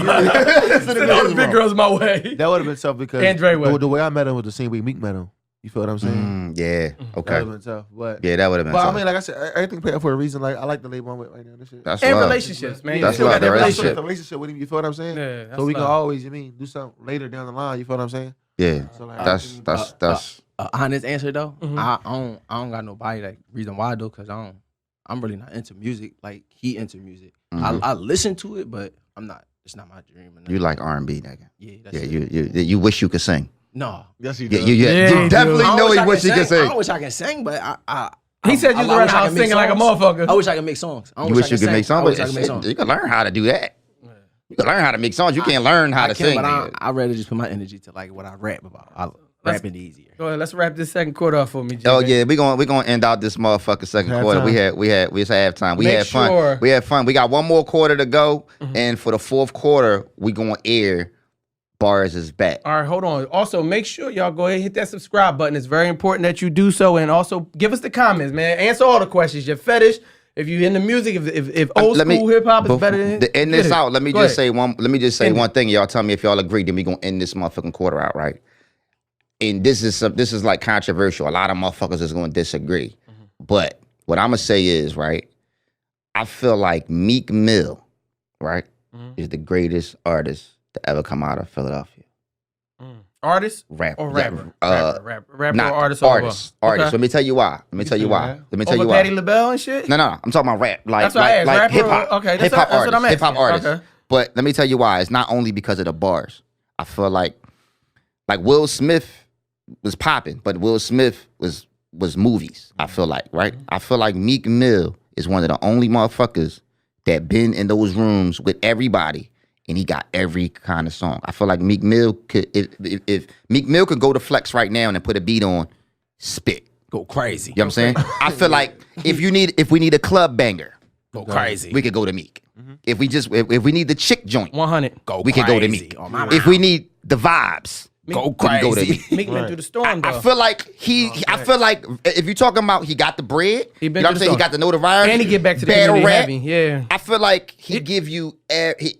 Send all the big girls my way. that would have been tough because And Drewboy. the way I met him was the same way Meek met him. You feel what I'm saying? Yeah. That Okay. would have been tough. But Yeah, that would have been. But tough. I mean, like I said, everything played out for a reason. Like I like the label I'm with right now. This shit. That's And love. relationships, man. That's You still love, got that the I'm relationship. still in a relationship with him. You feel what I'm saying? Yeah, that's so we can love. always, do something later down the line. You feel what I'm saying? Yeah. So like, That's. Honest answer though, Mhm. I don't got nobody. Like reason why though, cause I'm really not into music. Like he into music. Mhm. I listen to it, but I'm not. It's not my dream. Or nothing. You like R&B, nigga. Yeah, that's Yeah, it. you wish you could sing. No. yes, he Yeah, does. you Yeah, definitely I know wish he I wish he could I sing. don't wish I can sing, but He said you was I around wish the I house could make singing like a songs. motherfucker. I wish I could make songs. I don't You wish you could make I songs, wish but I could make songs. you can learn how to do that. You can learn how to make songs. You can't learn how I to can, sing. but nigga. I'd rather just put my energy to like what I rap about. Rapping easier. Go ahead, let's wrap this second quarter off for me, Jay. Oh yeah, we gonna end out this motherfucker second quarter. Halftime. We it's halftime. We Make had fun. sure- We had fun. We got one more quarter to go, and for the fourth quarter, we gonna air Bars is back. All right, hold on. Also, make sure y'all go ahead and hit that subscribe button. It's very important that you do so, and also give us the comments, man. Answer all the questions. Your fetish, if you into music, if old school hip hop is better than to end this out. Let me Go just ahead. say one. Let me just say End one thing. Y'all tell me if y'all agree. Then we gonna end this motherfucking quarter out, right? And this is like controversial. A lot of motherfuckers is gonna disagree. But what I'm gonna say is, right, I feel like Meek Mill, right, is the greatest artist to ever come out of Philadelphia. Artist Rapper. or rapper? Yeah, Rapper not or artist? artist. Over. Artist. Okay. Let me tell you why. Let me tell you why. Let me tell Over you why. Patti LaBelle and shit? No, I'm talking about rap. Like, That's what I asked. like Rapper hip or- hop. okay, that's Hip hop what I'm artists. Hip hop asking. artists. Okay. But let me tell you why. It's not only because of the bars. I feel like Will Smith was popping, but Will Smith was movies. I feel like, right? I feel like Meek Mill is one of the only motherfuckers that been in those rooms with everybody, and he got every kind of song. I feel like Meek Mill could, if Meek Mill could go to Flex right now and put a beat on, spit. Go crazy. You know what I'm saying? I feel like if we need a club banger, Go crazy. we could go to Meek. If we need the chick joint, 100. we could go to crazy. Meek. Oh, my If we need the vibes, Go we can go to crazy. Meek. Meek been through the storm, though. I feel like I feel like if you're talking about he got the bread, He you been know what I'm through saying? the He got the notoriety. And he get back to the battle community rap. heavy. Yeah. I feel like he give you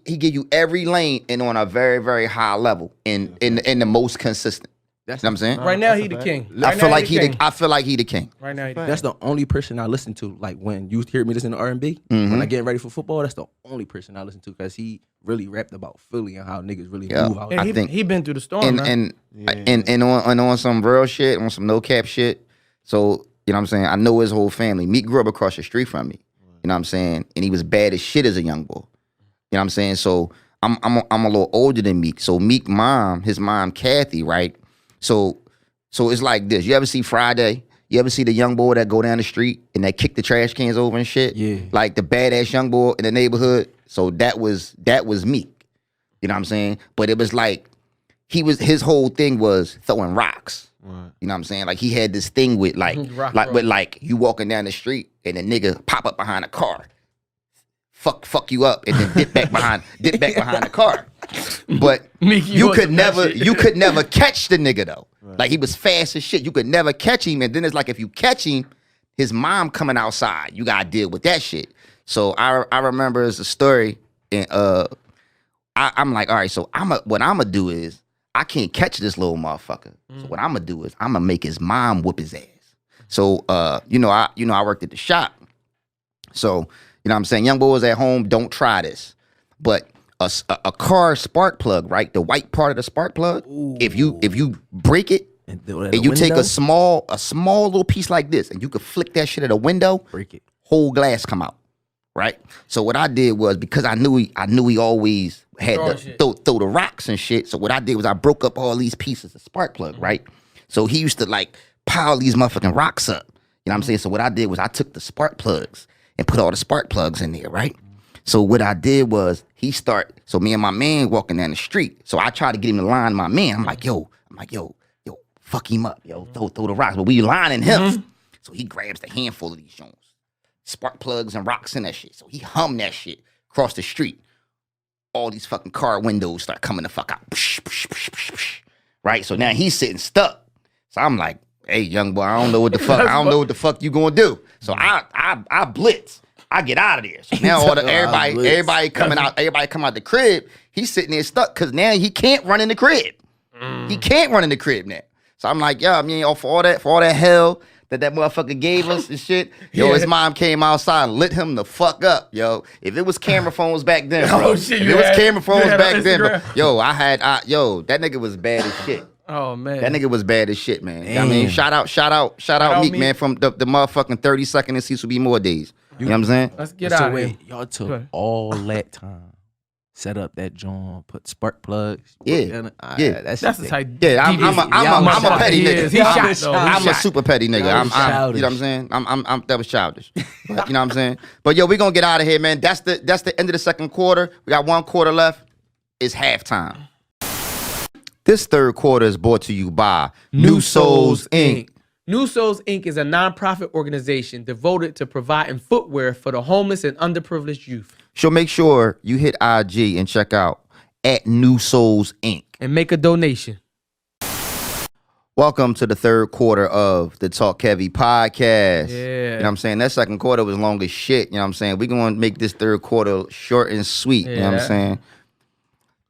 he give you every lane and on a very, very high level in the most consistent. That's You know what I'm saying? Right now, that's he a the fact. king. I Right feel now, like he the king. I feel like he the king. Right now, he the king. That's the only person I listen to. Like when you hear me listen to R&B, Mm-hmm. when I get ready for football, that's the only person I listen to because he really rapped about Philly and how niggas really Yeah. move out. Yeah, I think- he been through the storm, man. And on some real shit, on some no cap shit. So, you know what I'm saying? I know his whole family. Meek grew up across the street from me. You know what I'm saying? And he was bad as shit as a young boy. You know what I'm saying? So I'm a little older than Meek. So Meek mom, his mom Kathy, right? So it's like this. You ever see Friday? You ever see the young boy that go down the street and that kick the trash cans over and shit? Yeah. Like the badass young boy in the neighborhood. So that was Meek. You know what I'm saying? But it was like his whole thing was throwing rocks. Right. You know what I'm saying? Like he had this thing with Rock with you walking down the street and a nigga pop up behind a car. Fuck you up and then dip back behind the car. But Meek, you on could some that never shit. catch the nigga though. Like he was fast as shit. You could never catch him. And then it's like if you catch him, his mom coming outside. You gotta deal with that shit. So I remember as a story, and I'm like, all right, so what I'm gonna do is I can't catch this little motherfucker. So what I'm gonna do is I'm gonna make his mom whoop his ass. So I worked at the shop. So you know what I'm saying, young boys at home, don't try this. But a car spark plug, right? The white part of the spark plug, if you break it And you take a small little piece like this and you could flick that shit at a window, break it. whole glass come out. Right? So what I did was, because I knew he always had Throwing to shit. throw the rocks and shit. So what I did was I broke up all these pieces of spark plug, right? So he used to like pile these motherfucking rocks up. You know what I'm saying? So what I did was I took the spark plugs and put all the spark plugs in there, right? So what I did was so me and my man walking down the street. So I tried to get him to line my man. I'm like, yo, fuck him up, yo, throw the rocks. But we lining him. So he grabs the handful of these joints. Spark plugs and rocks in that shit. So he hummed that shit across the street. All these fucking car windows start coming the fuck out. Right? So now he's sitting stuck. So I'm like, hey, young boy, I don't know what the fuck you gonna do. So I blitz. I get out of there. So now everybody coming out the crib, he's sitting there stuck because now he can't run in the crib. He can't run in the crib now. So I'm like, yo, I mean, for all that hell that motherfucker gave us and shit, yo, his mom came outside and lit him the fuck up, yo. If it was camera phones back then, bro. Shit, if it was camera phones back then, bro. Instagram? Yo, that nigga was bad as shit. Oh man, That nigga was bad as shit, man. I mean, shout out Meek, man, from the motherfucking 32nd and Cecil B. More days. You know what I'm saying? Let's get out of here. Y'all took all that time, set up that joint, put spark plugs. Yeah. That's the type. Yeah, I'm a petty nigga. He shot though. I'm a super petty nigga. That was You know childish. what I'm saying? I'm that was childish. But, you know what I'm saying? But yo, we gonna get out of here, man. That's the end of the second quarter. We got one quarter left. It's halftime. This third quarter is brought to you by New Souls Inc. New Souls Inc. is a nonprofit organization devoted to providing footwear for the homeless and underprivileged youth. So make sure you hit IG and check out at New Souls Inc. And make a donation. Welcome to the third quarter of the Talk Heavy podcast. Yeah. You know what I'm saying? That second quarter was long as shit. You know what I'm saying? We're going to make this third quarter short and sweet. You know what I'm saying?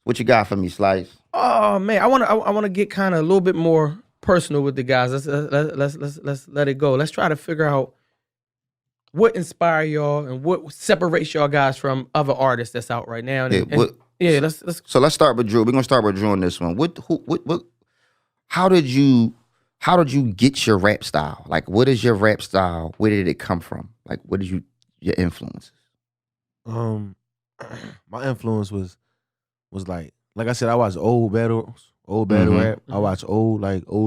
What you got for me, Slice? Oh man, I want to get kind of a little bit more personal with the guys. Let's let it go. Let's try to figure out what inspire y'all and what separates y'all guys from other artists that's out right now. Let's. So let's start with Drew. We're gonna start with Drew on this one. What? How did you get your rap style? Like, what is your rap style? Where did it come from? Like, what is your influences? My influence was like I said, I watch old battle rap. I watch old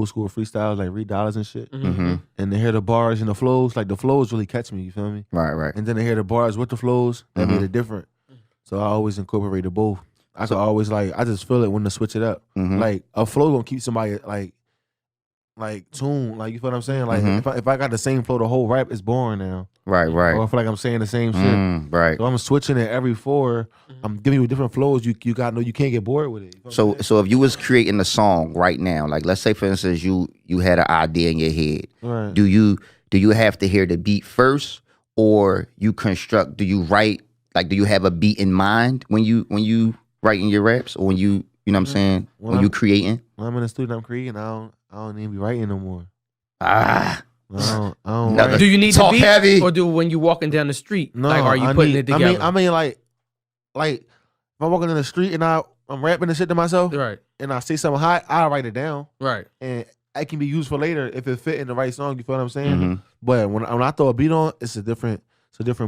school freestyles, like Reed Dollars and shit. Mm-hmm. And to hear the bars and the flows, like the flows really catch me, you feel me? Right. And then to hear the bars with the flows, that made it different. So I always incorporated both. I could always I just feel it when to switch it up. Mm-hmm. Like a flow gonna keep somebody like tune, like you feel what I'm saying? Like if I got the same flow the whole rap, it's boring now. Right. Or I feel like I'm saying the same shit. Right. So I'm switching it every four. I'm giving you different flows. You gotta know you can't get bored with it. You know So if you was creating a song right now, like let's say for instance you had an idea in your head, right. do you have to hear the beat first, or you construct? Do you write, like, do you have a beat in mind when you writing your raps, or when you know what I'm saying, when you creating? When I'm in the studio, I'm creating. I don't even be writing no more. Ah. I don't No, write. Do you need Talk to beat, heavy. or do when you walking down the street? No, like, are you putting it together? I mean, like if I'm walking in the street and I'm rapping and shit to myself, right, and I see something hot, I'll write it down, right. and it can be used for later if it fit in the right song. You feel what I'm saying? Mm-hmm. But when I throw a beat on, it's a different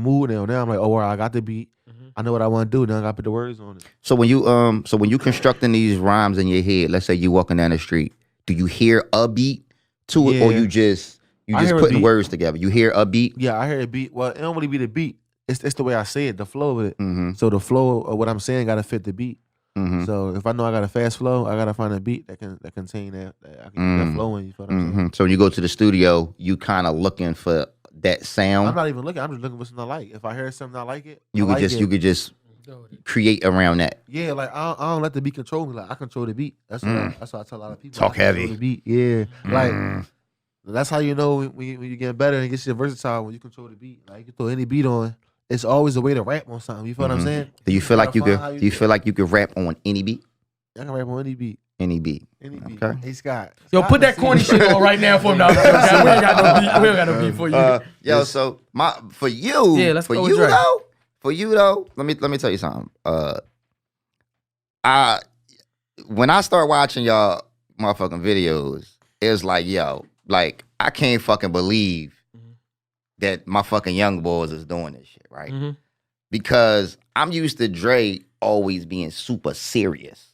mood now. Now I'm like, oh, well, I got the beat. I know what I want to do. Now I got to put the words on it. So when you constructing these rhymes in your head, let's say you walking down the street, do you hear a beat to it, or you just putting words together? You hear a beat? Yeah, I hear a beat. Well, it don't really be the beat. It's the way I say it, the flow of it. Mm-hmm. So the flow of what I'm saying got to fit the beat. Mm-hmm. So if I know I got a fast flow, I got to find a beat that contain that I can get that flow in. You feel what I'm saying? So when you go to the studio, you kind of looking for that sound. I'm not even looking. I'm just looking for something I like. If I hear something I like it, You could just create around that. Yeah, like I don't let the beat control me. Like I control the beat. That's what I tell a lot of people. Talk I control heavy. The beat. Yeah, like that's how you know when you get better and get shit versatile, when you control the beat. Like you can throw any beat on. It's always a way to rap on something. You feel what I'm saying? Do you feel like you could? find how Do you feel like you could rap on any beat? I can rap on any beat. Any beat. Any beat. Okay. Hey Scott. Yo, Scott put that can corny see. shit on right now for him. Now, we ain't got no beat. We don't got no beat for you. So for you, Yeah, let's for go with you Dre. though, for you though, let me tell you something. When I start watching y'all motherfucking videos, it was like, yo, like I can't fucking believe that my fucking young boys is doing this shit, right? Mm-hmm. Because I'm used to Dre always being super serious.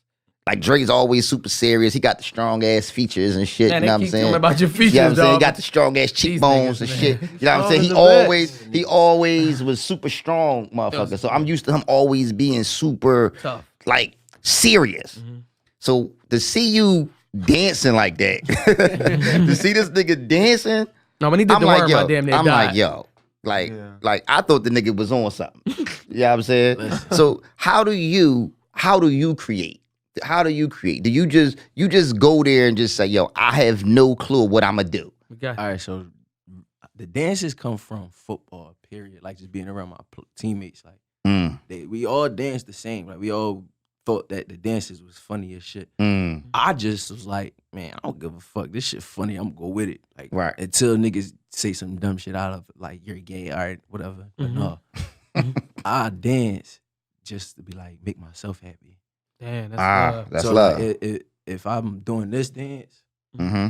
Like Dre's always super serious. He got the strong ass features and shit. Man, you know what they I'm keep saying? talking about your features, You know what I'm saying? He dog. got the strong ass cheekbones and niggas, shit. man. You know what I'm saying? He always was super strong, motherfucker. So I'm used to him always being super Tough. like serious. So to see you dancing like that, to see this nigga dancing, No, when he did I'm the like, worm, yo, I damn near I'm died. like, yo, like, Yeah. like I thought the nigga was on something. You know what I'm saying? So how do you create? How do you create? Do you just go there and just say, yo, I have no clue what I'm gonna do? We got you. All right, so the dances come from football, period. Like just being around my teammates. Like we all dance the same. Like we all thought that the dances was funny as shit. Mm. I just was like, man, I don't give a fuck. This shit funny. I'm gonna go with it. Like, Right. until niggas say some dumb shit out of it, like you're gay, all right, whatever. But no, I dance just to be like make myself happy. Damn, that's love. That's so love. Like, if I'm doing this dance, Mm-hmm.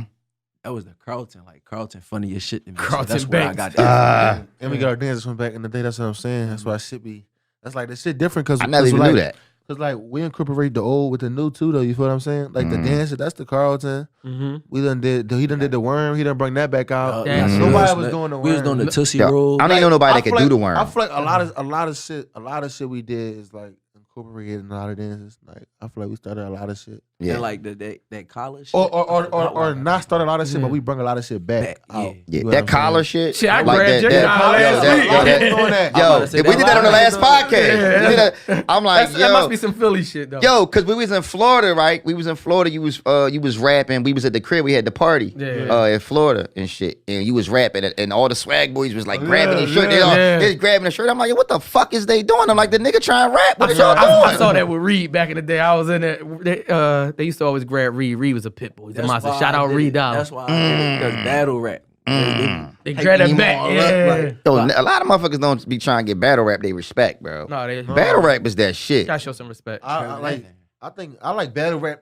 that was the Carlton. Like Carlton, funny as shit to me. Carlton so that's where I Banks. got that. from. And we got our dances from back in the day. That's what I'm saying. That's why it should be. That's like the shit different because I never even knew that. Cause like we incorporate the old with the new too though. You feel what I'm saying? Like the dancer, that's the Carlton. Mm-hmm. We done did. He done did the worm. He done bring that back out. Yeah, Nobody was doing the worm. We was doing the Tootsie Yo, Roll. I don't even know nobody that feel could do the worm. I feel like a lot of shit we did is like incorporated in a lot of dances. Like I feel like we started a lot of shit. Yeah. And like that collar shit. Or not started a lot of shit, but we bring a lot of shit back. out. Yeah, You know that what I'm collar saying? shit. Shit, I like grabbed your that- collar yo, last that- week. yo, that- Doing that. Yo, about to say we that did that on the last podcast. Yeah. We did that. I'm like, That must yo, be some Philly shit though. yo, because we was in Florida, right? We was in Florida. You was rapping. We was at the crib. We had the party in Florida and shit. And you was rapping, and all the swag boys was like grabbing his shirt. They was grabbing the shirt. I'm like, yo, what the fuck is they doing? I'm like, the nigga trying to rap. What are y'all I doing? saw that with Reed back in the day. I was in it. They used to always grab Reed. Reed was a pit bull. He's a monster. Shout out Reed Dollar. That's why I did it, because battle rap. They grab that back. Yeah. Yo, a lot of motherfuckers don't be trying to get battle rap. They respect, bro. No, they Battle rap is that shit. gotta show some respect. I like battle rap.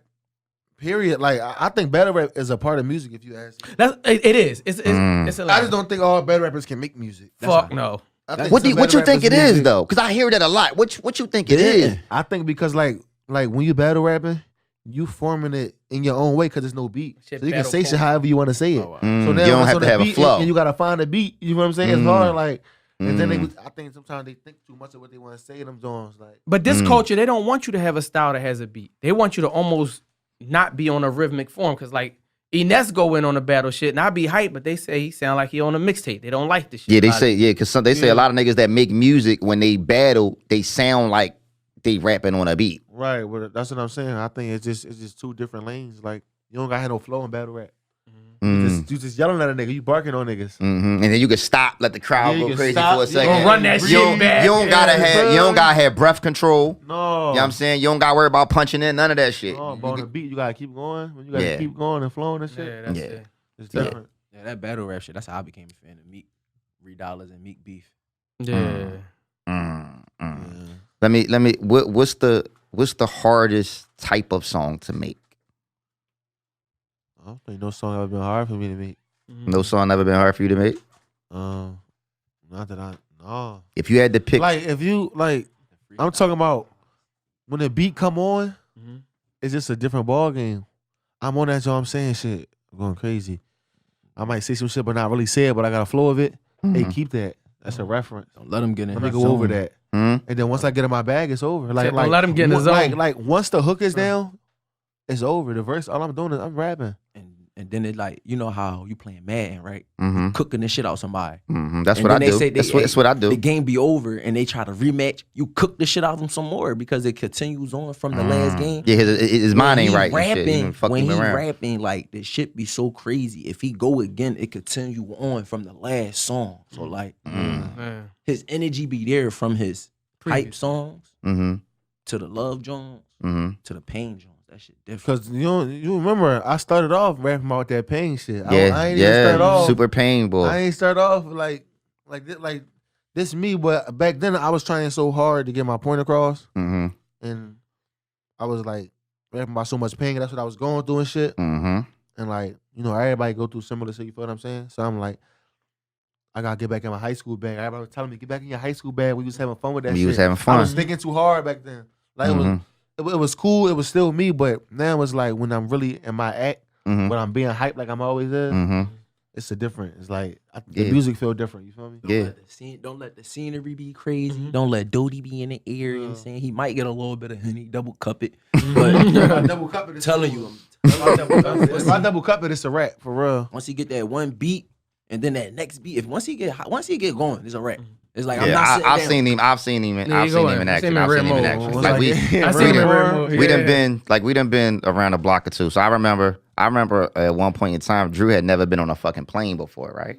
Period. Like I think battle rap is a part of music. If you ask me, It is. It's a I just don't think all battle rappers can make music. fuck no. I think What some you battle think it rappers is music. though? Because I hear that a lot. What you think it is? I think because like when you battle rapping, you forming it in your own way because there's no beat, Shit, so you can battle say shit form. however you want to say it. You So now don't once have on to the have a beat, flow. and you gotta find a beat. You know what I'm saying? It's hard. Like, and then I think sometimes they think too much of what they want to say in them songs. Like, But this culture, they don't want you to have a style that has a beat. They want you to almost not be on a rhythmic form. Cause like Ines go in on the battle shit, and I be hyped, but they say he sound like he on a mixtape. They don't like this shit. Yeah, they about say it. because they say a lot of niggas that make music when they battle, they sound like they rapping on a beat. right? Well, that's what I'm saying. I think it's just two different lanes. Like, you don't got no flow in battle rap. You just yelling at a nigga. You barking on niggas. And then you can stop, let the crowd Yeah, you go can crazy stop, for a you second. can run that you shit don't, back. you don't gotta have you don't gotta have breath control. No, You know what I'm saying? You don't gotta worry about punching in, none of that shit. No, but on the beat, you gotta keep going. When you gotta Yeah. keep going and flowing and shit, Yeah, that's Yeah. it. it's Yeah. different. Yeah, that battle rap shit. That's how I became a fan of Meek, $3 and Meek Beef. Yeah. Let me what's the hardest type of song to make? I don't think no song ever been hard for me to make. No song ever been hard for you to make? Not that I no. If you had to pick Like if you like, I'm talking about when the beat come on, it's just a different ball game. I'm on that, I'm saying shit. I'm going crazy. I might say some shit, but not really say it, but I got a flow of it. Hey, keep that. That's a reference. Don't let them get in. Let me that go zone. over that. And then once I get in my bag, it's over. Like, Don't let 'em get in the zone. Like once the hook is down, it's over. The verse, all I'm doing is I'm rapping. And then it like, you know how you playing Madden, right? Mhm. Cooking the shit out somebody. That's And what I then they do. say That's what I do. The game be over and they try to rematch. You cook the shit out of them some more because it continues on from the last game. Yeah, his mind When ain't he right. and shit. He Rapping, done fucked when him he around. rapping, like the shit be so crazy. If he go again, it continue on from the last song. So like Yeah. his energy be there from his hype Previous. songs Mm-hmm. to the love Jones Mm-hmm. to the pain Jones. That shit different. Cause you remember I started off rapping about that pain shit. I Yeah, ain't even start off. super pain boy. I ain't start off like this me, but back then I was trying so hard to get my point across, Mm-hmm. and I was like rapping about so much pain. That's what I was going through and shit. Mm-hmm. And like, you know, everybody go through similar shit. You feel what I'm saying? So I'm like, I gotta get back in my high school bag. Everybody was telling me, get back in your high school bag. We was having fun with that We shit. was having I fun. was thinking too hard back then. Like Mhm. it was cool. It was still me, but now it's like when I'm really in my act, Mhm. when I'm being hyped like I'm always is, Mm-hmm. it's a different. It's like the Yeah. music feel different. You feel me? Yeah. Don't let the scenery be crazy. Don't let Dodie be in the air. You know what I'm saying? He might get a little bit of honey, double cup it. But I double cup it. I'm telling you, If I double cup it, it's a rap for real. once he get that one beat and then that next beat, once he get going, it's a rap. It's like I'm Yeah, not sitting I've down. seen him. I've seen him. Yeah, I've he seen going. him in I action. seen him I've in seen him in Red action. Mode. Like we, I seen we him in done, Red Mode. we done Yeah. been we done been around the block or two. So I remember at one point in time, Drew had never been on a fucking plane before, right?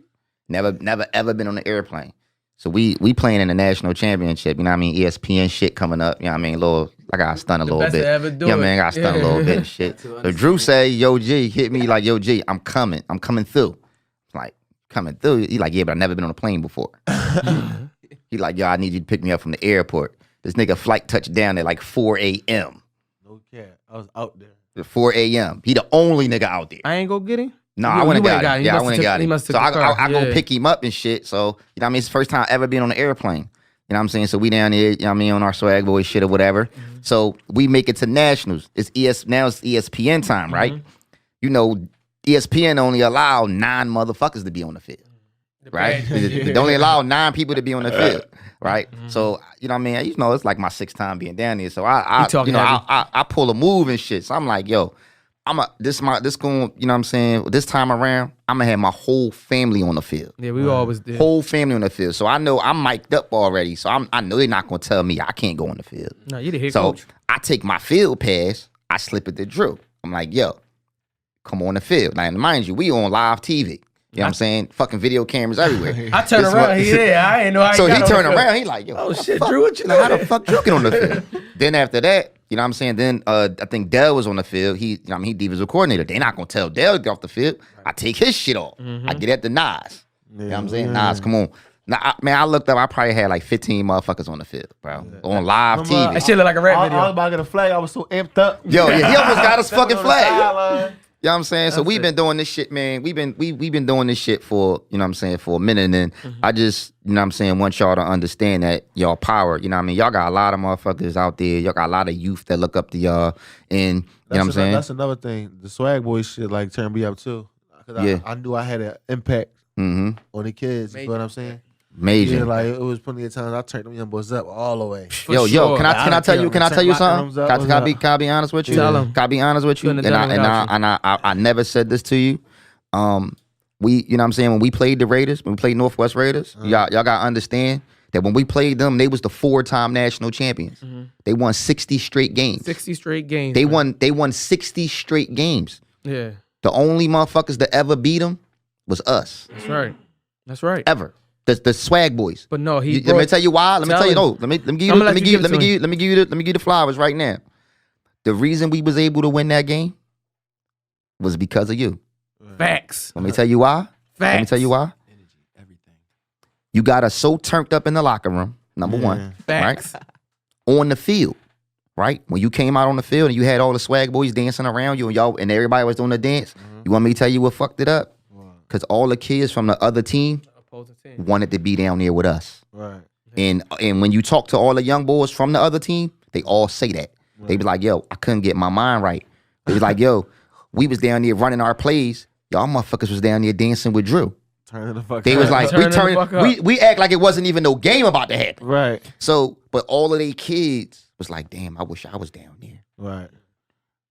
Never ever been on an airplane. So we playing in the national championship. You know what I mean? ESPN shit coming up. You know what I mean? I got stunned a little best bit. to ever do Yeah, it. man, I got stunned a little bit and shit. So Drew say, "Yo, G, hit me like, yo, G, I'm coming through." Like coming through. He like, yeah, but I've never been on a plane before. He like, yo, I need you to pick me up from the airport. This nigga flight touched down at like 4 a.m. No cap. I was out there. At 4 a.m. He the only nigga out there. I ain't go get him. No, I went and got him. He Yeah, I must went and have got took- he him. must So have took the car. I go Yeah. pick him up and shit. So, you know what I mean? It's the first time ever being on an airplane. You know what I'm saying? So we down there, you know what I mean, on our swag boy shit or whatever. Mm-hmm. So we make it to nationals. Now it's ESPN time, right? Mm-hmm. You know, ESPN only allow 9 motherfuckers to be on the field. Right? They only allow 9 people to be on the field. Right? Mm-hmm. So, you know what I mean? You know, it's like my 6th time being down there. So I talking you know, heavy. I pull a move and shit. So I'm like, yo, this going, you know what I'm saying? This time around, I'm gonna have my whole family on the field. Yeah, we always did. Whole family on the field. So I know I'm mic'd up already. So I know they're not gonna tell me I can't go on the field. No, you the head So coach. I take my field pass, I slip it to Drew. I'm like, yo, come on the field. Now, mind you, we on live TV. You know what I'm saying? Fucking video cameras everywhere. I turn This around. what- He there. I ain't know how So he he got turned on the around. field. He like, yo, Oh what the shit, fuck? Drew, what you Like, how the doing? fuck Drew get on the field? Then after that, you know what I'm saying? Then I think Dell was on the field. He defensive coordinator. They not gonna tell Dell to get off the field. I take his shit off. I get at the Nas. You know what I'm saying? Nas, come on. Now, I looked up. I probably had like 15 motherfuckers on the field, bro, on live TV. That shit look like a rap I video. was about to get a flag. I was so amped up. Yo, yeah, he almost got his fucking On the flag. sideline. You know what I'm saying? So we've been doing this shit, man. We've been doing this shit for, you know what I'm saying, for a minute. And then I just, you know what I'm saying, want y'all to understand that y'all power. You know what I mean? Y'all got a lot of motherfuckers out there. Y'all got a lot of youth that look up to y'all. And you know what I'm saying? That's another thing. The swag boy shit like turned me up too. 'Cause Yeah. I knew I had an impact Mm-hmm. on the kids. You know what I'm saying? Major. Yeah, like it was plenty of times I turned them young boys up all the way. Yo, sure. can I tell you something? Locker Can rooms I up. be honest with you? Tell 'em. Can I be honest with you? Couldn't have done it without I never said this to you. We, you know what I'm saying, when we played the Raiders, when we played Northwest Raiders, y'all gotta understand that when we played them, they was the 4-time national champions. They won 60 straight games. 60 straight games. They man. won 60 straight games. Yeah, The only motherfuckers that ever beat them was us. that's right. That's right. Ever. The swag boys. But no, he. Let me tell you why. Let me Tell tell you. him. No. Let me give you. I'ma Let let me you give. give it Let me to give. Let me give you. Let me give you the flowers right now. The reason we was able to win that game was because of you. Facts. Let me tell you why. Facts. Let me tell you why. You got us so turned up in the locker room. Number one, Facts. right? On the field, right? When you came out on the field and you had all the swag boys dancing around you and y'all and everybody was doing the dance. You want me to tell you what fucked it up? Because all the kids from the other team Opposing team. wanted to be down there with us. Right. And when you talk to all the young boys from the other team, they all say that. They be like, yo, I couldn't get my mind right. They was like, yo, we was down there running our plays. Y'all motherfuckers was down there dancing with Drew. Turning the fuck They up. was like, Turning the fuck up. we act like it wasn't even no game about to happen. Right. So, but all of they kids was like, damn, I wish I was down there. Right.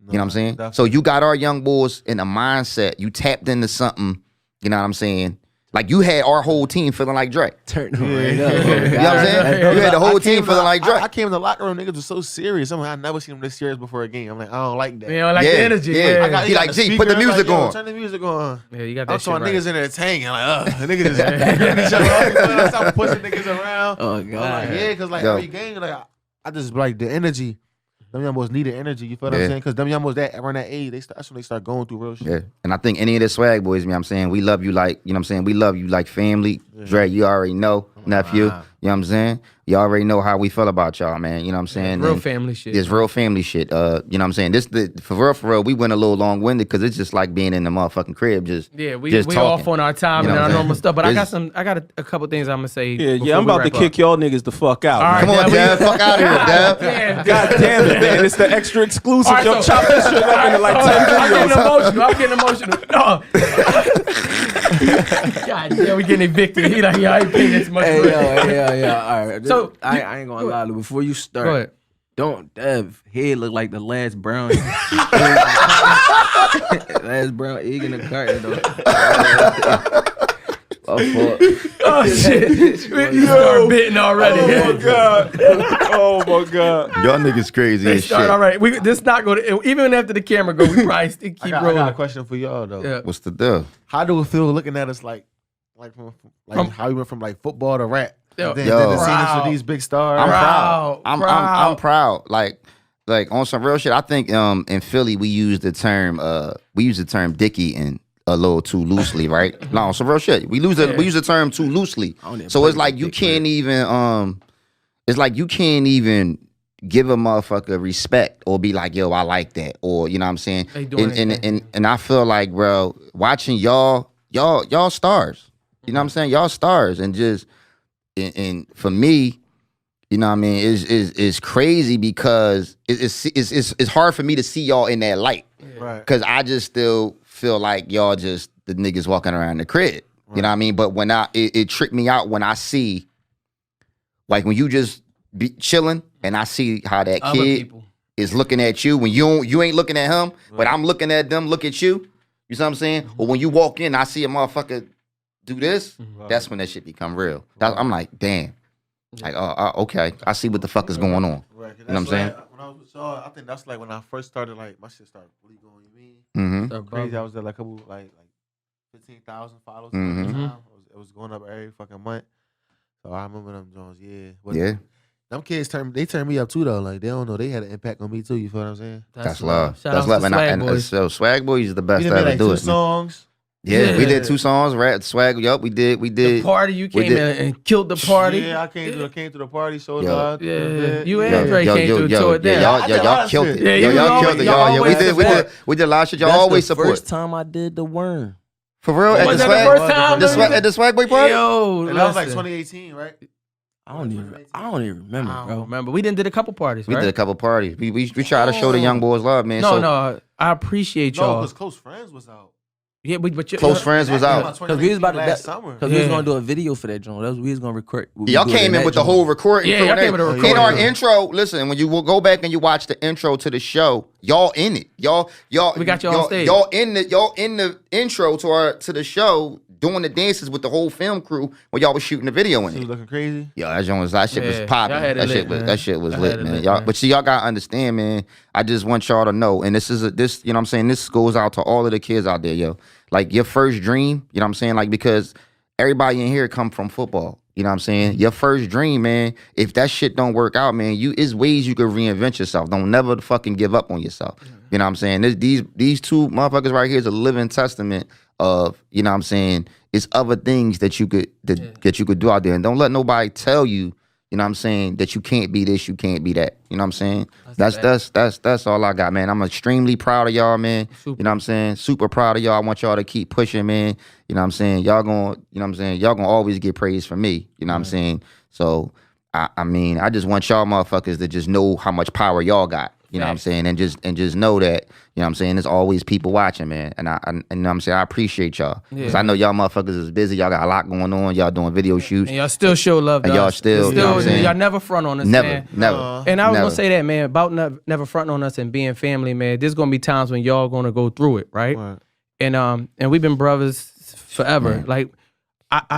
You know what I'm saying? So you got our young boys in a mindset. You tapped into something, you know what I'm saying? Like you had our whole team feeling like Drake. Turn them right up. You know what I'm saying? You had the whole team feeling like Drake. I came in the locker room, niggas was so serious. I never seen them this serious before a game. I'm like, I don't like that. You know, like the energy. yeah. Yeah. He like, G, put the music on. Turn the music on. Yeah, you got I'm that shit talking right. niggas in there tanking, like, niggas just hitting each other up. I'm pushing niggas around. Oh, I'm God. like, yeah, because like Yo. every game, like I just like the energy. Them young boys needed energy. You feel what Yeah. I'm saying? Because them young boys that around that age, that's when they start going through real shit. Yeah. And I think any of the swag boys, you know what I'm saying? We love you like, you know what I'm saying? We love you like family. Dre, you already know, nephew. Wow. You know what I'm saying? You already know how we feel about y'all, man. You know what I'm saying? Real And family shit. It's real family shit. You know what I'm saying? For real, we went a little long-winded because it's just like being in the motherfucking crib, just we just off talking. on our time You know and what our I'm normal saying? stuff. But I got It's- I got a couple things I'm gonna say. Yeah, before I'm we about to wrap kick up. y'all niggas the fuck out. All right, Come on, yeah, Dev. Fuck out of here, Dev. Yeah. God damn it, man. It's the extra exclusive. All right, Yo, so- chop this shit up into like 10 I'm videos. getting emotional. No. God damn, we getting evicted. He like, yeah, I ain't paying this much. Hey, rent. yo. All right. So, I ain't gonna lie to you. Before you start, Go ahead. don't Dev head look like the last brown last brown egg in the carton though. Oh, fuck. Oh shit! You start bitting already. Oh my god. Oh my god. Y'all niggas crazy They as start shit. all right. This not going to even after the camera go. We probably still keep I got rolling. a question for y'all though. Yeah. What's the deal? How do it feel looking at us like From- how we went from like football to rap? Yo, Then Yo. the scenes Proud. with these big stars. I'm Proud. proud. I'm proud. Like on some real shit. I think in Philly we use the term dicky and a little too loosely, right? No, some real shit. We use the term too loosely. So it's like you can't even it's like you can't even give a motherfucker respect or be like, yo, I like that, or you know what I'm saying. And I feel like, bro, watching y'all stars. You know what I'm saying? Y'all stars, and just and for me, you know what I mean, is crazy because it's hard for me to see y'all in that light. Right. Because I just still feel like y'all just the niggas walking around the crib. Right. You know what I mean? But when it tricked me out when I see, like when you just be chilling and I see how that Other kid people is looking at you when you ain't looking at him, but I'm looking at them look at you. You see what I'm saying? Or when you walk in, I see a motherfucker do this. That's when that shit become real. I'm like, damn. Like, okay, I see what the fuck is going on. Right. You know what I'm saying? When I was with y'all, I think that's like when I first started, like, my shit started really going, you mean? Mm-hmm. Crazy. I was at like a couple, like 15,000 followers. Mhm. At the time. It was going up every fucking month. So I remember them Jones, yeah. But Yeah. them kids turned me up too though. Like they don't know they had an impact on me too. You feel what I'm saying? That's love. Shout That's out love. to Swag And Boys. so Swag Boys is the best We to did ever like do 2 it. Man. songs. Yeah, we Yeah. did 2 songs. Rap Swag. Yup, we did. The party, you we came did. in and killed the party. Yeah, I came to the party, showed Yo. love. Yeah, you and Dre Yo, came yo, through and yo, tore it down. yeah, I did a lot y'all of killed shit. it. Yeah, Yo, you y'all always- killed it. y'all Yo, always support. we did a lot of shit. Y'all That's always the support. first time I did the worm. For real? Was At the that swag, the first time? at the Swag Boy party? Yo, And that was like listen. 2018, right? I don't even remember, I don't bro. remember. We did a couple parties, We right? did a couple parties. We try to show the young boys love, man. No, So no, I appreciate No, y'all. because Close Friends was out. Yeah, but Close Friends was out. Because we was about to last summer. Because we was Yeah. gonna do a video for that joint. That's what we was gonna record. we Y'all do it came in that with the joint. whole recording. Yeah, crew y'all and came with a everything. In our recording. intro, listen, when you will go back and you watch the intro to the show, y'all in it. Y'all We got y'all on stage. Y'all in the intro to the show doing the dances with the whole film crew when y'all was shooting the video in She was it. looking crazy. Yo, that shit was Yeah, popping. y'all had it lit, man. That shit was Y'all lit, had it man. lit, Y'all, man. but see, y'all gotta understand, man. I just want y'all to know, and this, you know what I'm saying, this goes out to all of the kids out there, yo. Like your first dream, you know what I'm saying? Like, because everybody in here come from football. You know what I'm saying? Your first dream, man, if that shit don't work out, man, is ways you can reinvent yourself. Don't never fucking give up on yourself. You know what I'm saying? These 2 motherfuckers right here is a living testament of, you know what I'm saying, it's other things that you could do out there. And don't let nobody tell you, you know what I'm saying, that you can't be this, you can't be that. You know what I'm saying? That's all I got, man. I'm extremely proud of y'all, man. You know what I'm saying? Super proud of y'all. I want y'all to keep pushing, man. You know what I'm saying? Y'all gonna always get praise from me. You know what I'm saying? So I mean, I just want y'all motherfuckers to just know how much power y'all got. You know what I'm saying? And just know that, you know what I'm saying, there's always people watching, man. And you know what I'm saying, I appreciate y'all. Because I know y'all motherfuckers is busy. Y'all got a lot going on. Y'all doing video shoots. And y'all still show love to And y'all us. still, you know what I'm saying? Y'all never front on us, Never, man. never. And I was never. gonna say that, man, about never fronting on us and being family, man. There's gonna be times when y'all gonna go through it, right? And we've been brothers forever. Man. Like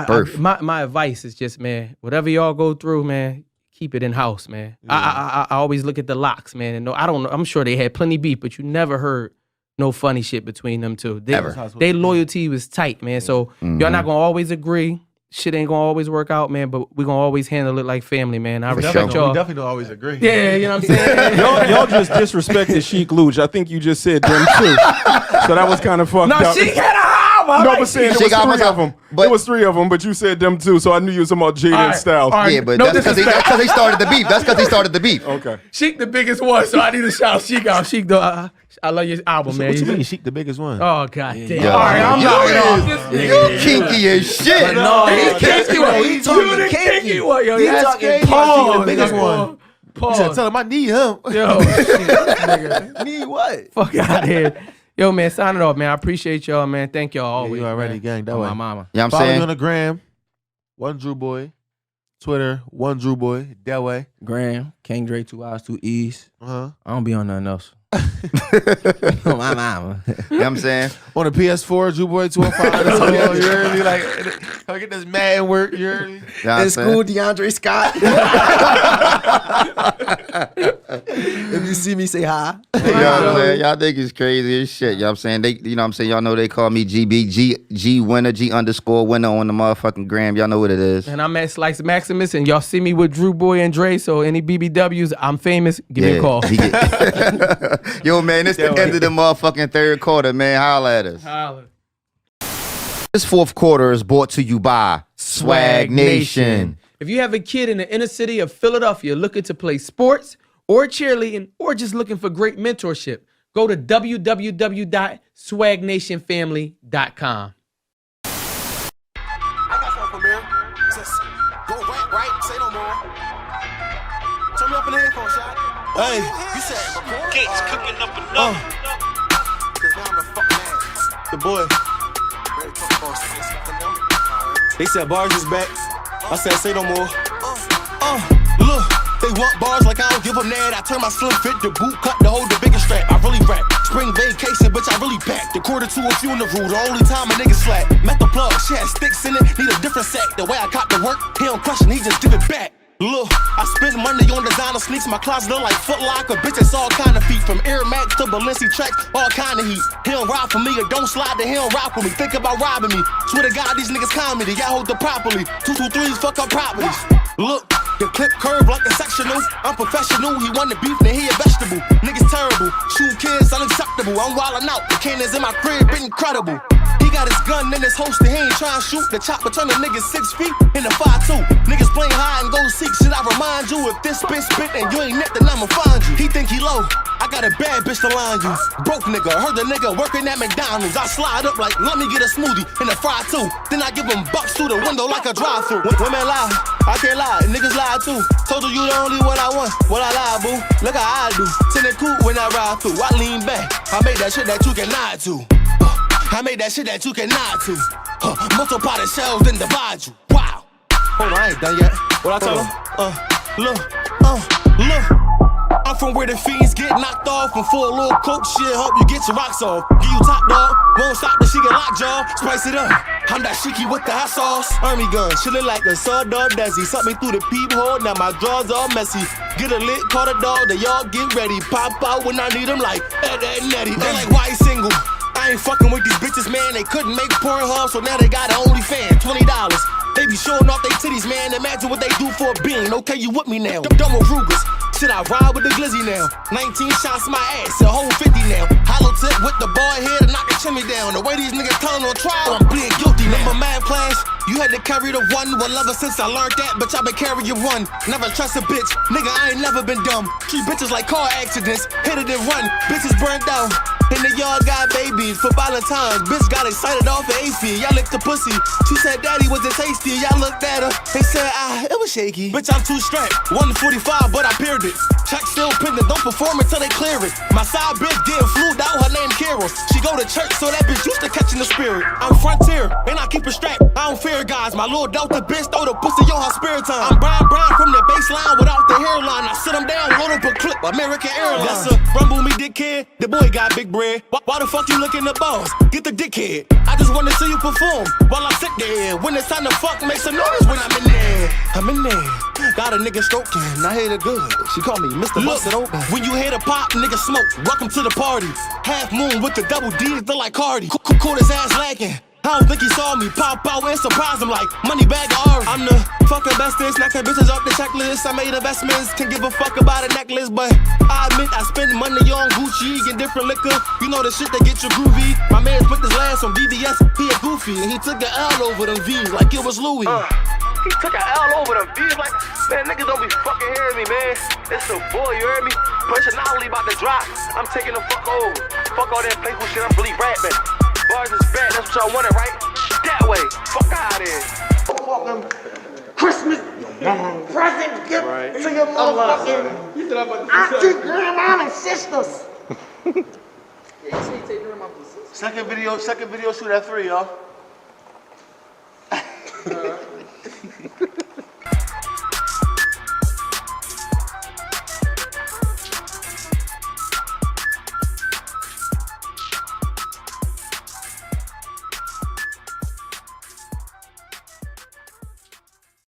Birth. my advice is just, man, whatever y'all go through, man, keep it in house, man. I always look at the locks, man, and I don't know. I'm sure they had plenty beef, but you never heard no funny shit between them two. They loyalty was tight, man. So y'all not gonna always agree. Shit ain't gonna always work out, man. But we gonna always handle it like family, man. I respect We y'all. definitely don't always agree. Yeah, you know what I'm saying. Y'all just disrespected Sheik Luch. I think you just said them too. So that was kind of fucked No, up. she had a house. No, but saying She it was got 3 one of them. but- It was 3 of them, but you said them too. So I knew you was talking about Jada and Styles. all right. Yeah, but No that's because he started the beef. That's because he started the beef. Okay. Sheik the biggest one, so I need to shout Sheik out. Sheik, though, I love your album, man. What you mean? Sheik the biggest one? Oh god damn! Yeah. All right, I'm knocking off this. You kinky as shit. No, He kinky one. He You talking the kinky. kinky one, yo. He That's talking crazy. kinky. Pause, The biggest yo. one. He Pause. said, tell him I need him. Yo, shit, nigga. Need what? Fuck out here. Yo, man, sign it off, man. I appreciate y'all, man. Thank y'all always. You already man. gang that Oh, way. my mama. You know what I'm Follow me saying? on the gram. One Drewboy. Twitter. One Drewboy. That way. Graham, King Dre, 2 I's, 2 E's. Uh-huh. I don't be on nothing else. Oh, my mama. You know what I'm saying? On the PS4, Drewboy 205. You heard me? Like, come get this Madden work. You heard me? You know what I'm In saying? school, DeAndre Scott. If you see me, say hi. You know what I'm saying? Y'all think it's crazy as shit. You know what I'm saying? You know what I'm saying? Y'all know they call me G winner, G_winner on the motherfucking gram. Y'all know what it is. And I'm at Slice Maximus, and y'all see me with Drewboy and Dre. So any BBWs, I'm famous. Give me a call. Yo, man, it's the end of the motherfucking third quarter, man. Holla at us. Holla. This fourth quarter is brought to you by Swag Nation. If you have a kid in the inner city of Philadelphia looking to play sports or cheerleading or just looking for great mentorship, go to www.swagnationfamily.com. I got something for Mary. Just go right, say no more. Turn me up in the headphones, shot. Hey, you said Gates cooking up enough. Cause now I'm the fucking man. The boy. They said bars is back. I said say no more. Look, they want bars like I don't give them that. I turn my slim fit, the boot cut, to hold the biggest strap. I really rap. Spring vacation, bitch, I really pack. The quarter to a few in the rule, the only time a nigga slack. Met the plug, she had sticks in it, need a different sack. The way I caught the work, he don't question, he just give it back. Look, I spend money on designer sneaks. My closet look like Foot Locker. Bitches all kind of feet. From Air Max to Balenci tracks, all kind of heat. He don't ride for me or don't slide, then he don't rock with me. Think about robbing me. Swear to God, these niggas comedy. Y'all hold it properly. 223s, fuck up properties. Look, the clip curve like a sectional. I'm professional. He want the beef, then he a vegetable. Niggas terrible. Shoot kids, unacceptable. I'm wildin' out. The cannons in my crib, incredible. He got his gun in his holster. He ain't trying to shoot. The chopper turn the niggas 6 feet in the 5'2". Niggas playing high and go seek. Should I remind you if this bitch spit and you ain't net, then I'ma find you. He think he low. I got a bad bitch to line you. Broke nigga, heard the nigga working at McDonald's. I slide up like, let me get a smoothie and a fry too. Then I give him bucks through the window like a drive-thru. Women lie, I can't lie, niggas lie too. Told you the only one I want, what I lie, boo. Look how I do, send it cool when I ride through. I lean back, I made that shit that you can nod to. I made that shit that you can nod to. Multiply the shells, then divide you. Wow. Hold on, I ain't done yet. What I tell him? Look. I'm from where the fiends get knocked off and for a little coke shit, help you get your rocks off. Give you top dog, won't stop till she get lockjaw. Spice it up. I'm that shiki with the hot sauce. Army gun, she look like a sawdog desi. Suck me through the peephole, now my drawers all messy. Get a lick, call the dog, they all get ready. Pop out when I need them like Ed Nettie. They like, why he single? I ain't fucking with these bitches, man. They couldn't make Pornhub, so now they got an OnlyFans, $20. They be showing off their titties, man. Imagine what they do for a bean. Okay, you with me now? Dumb Rugas. Shit, I ride with the glizzy now. 19 shots my ass, a whole 50 now. Hollow tip with the bald head and knock the chimney down. The way these niggas telling on trial, I'm being guilty now. Remember math class? You had to carry the one. Well, ever since I learned that, bitch, I been carrying one. Never trust a bitch, nigga, I ain't never been dumb. Treat bitches like car accidents, hit it and run. Bitches burned out. In the yard got babies for Valentine's. Bitch got excited off of AC. Y'all licked the pussy. She said, Daddy, was it tasty? Y'all looked at her. They said, it was shaky. Bitch, I'm too strapped. 145, but I peered it. Check still pending. Don't perform until they clear it. My side bitch getting flued out. Her name Carol. She go to church, so that bitch used to catching the spirit. I'm frontier, and I keep it strapped. I don't fear guys. My little Delta bitch throw the pussy on her spare time. I'm Brian from the baseline without the hairline. I sit him down, load up a clip. American Airlines. That's a rumble me dickhead. The boy got big bread. Why the fuck you looking the boss? Get the dickhead. I just wanna see you perform while I sit there. When it's time to fuck, make some noise when I'm in there. I'm in there. Got a nigga stroking. I hate it good. She call me Mr. Busted Open. When you hear the pop, nigga smoke. Welcome to the party. Half moon with the double D's, look like Cardi. Cool his ass lagging. I don't think he saw me pop out and surprise him like money bag or I'm the fucking bestest, knocking bitches off the checklist. I made investments, can't give a fuck about a necklace, but I admit I spend money on Gucci and different liquor. You know the shit that get you groovy. My man put his last on BBS, he a goofy, and he took an L over them V's like it was Louis. He took an L over them V's like, man, niggas don't be fucking hearing me, man. It's a boy, you heard me? Personality about to drop. I'm taking the fuck over. Fuck all that playful shit, I'm really rapping. Bars is bad, that's what y'all wanted, right? That way, fuck out of here. Fucking Christmas present gift to your motherfucking auntie, grandma, and sisters. Second video shoot at 3, y'all.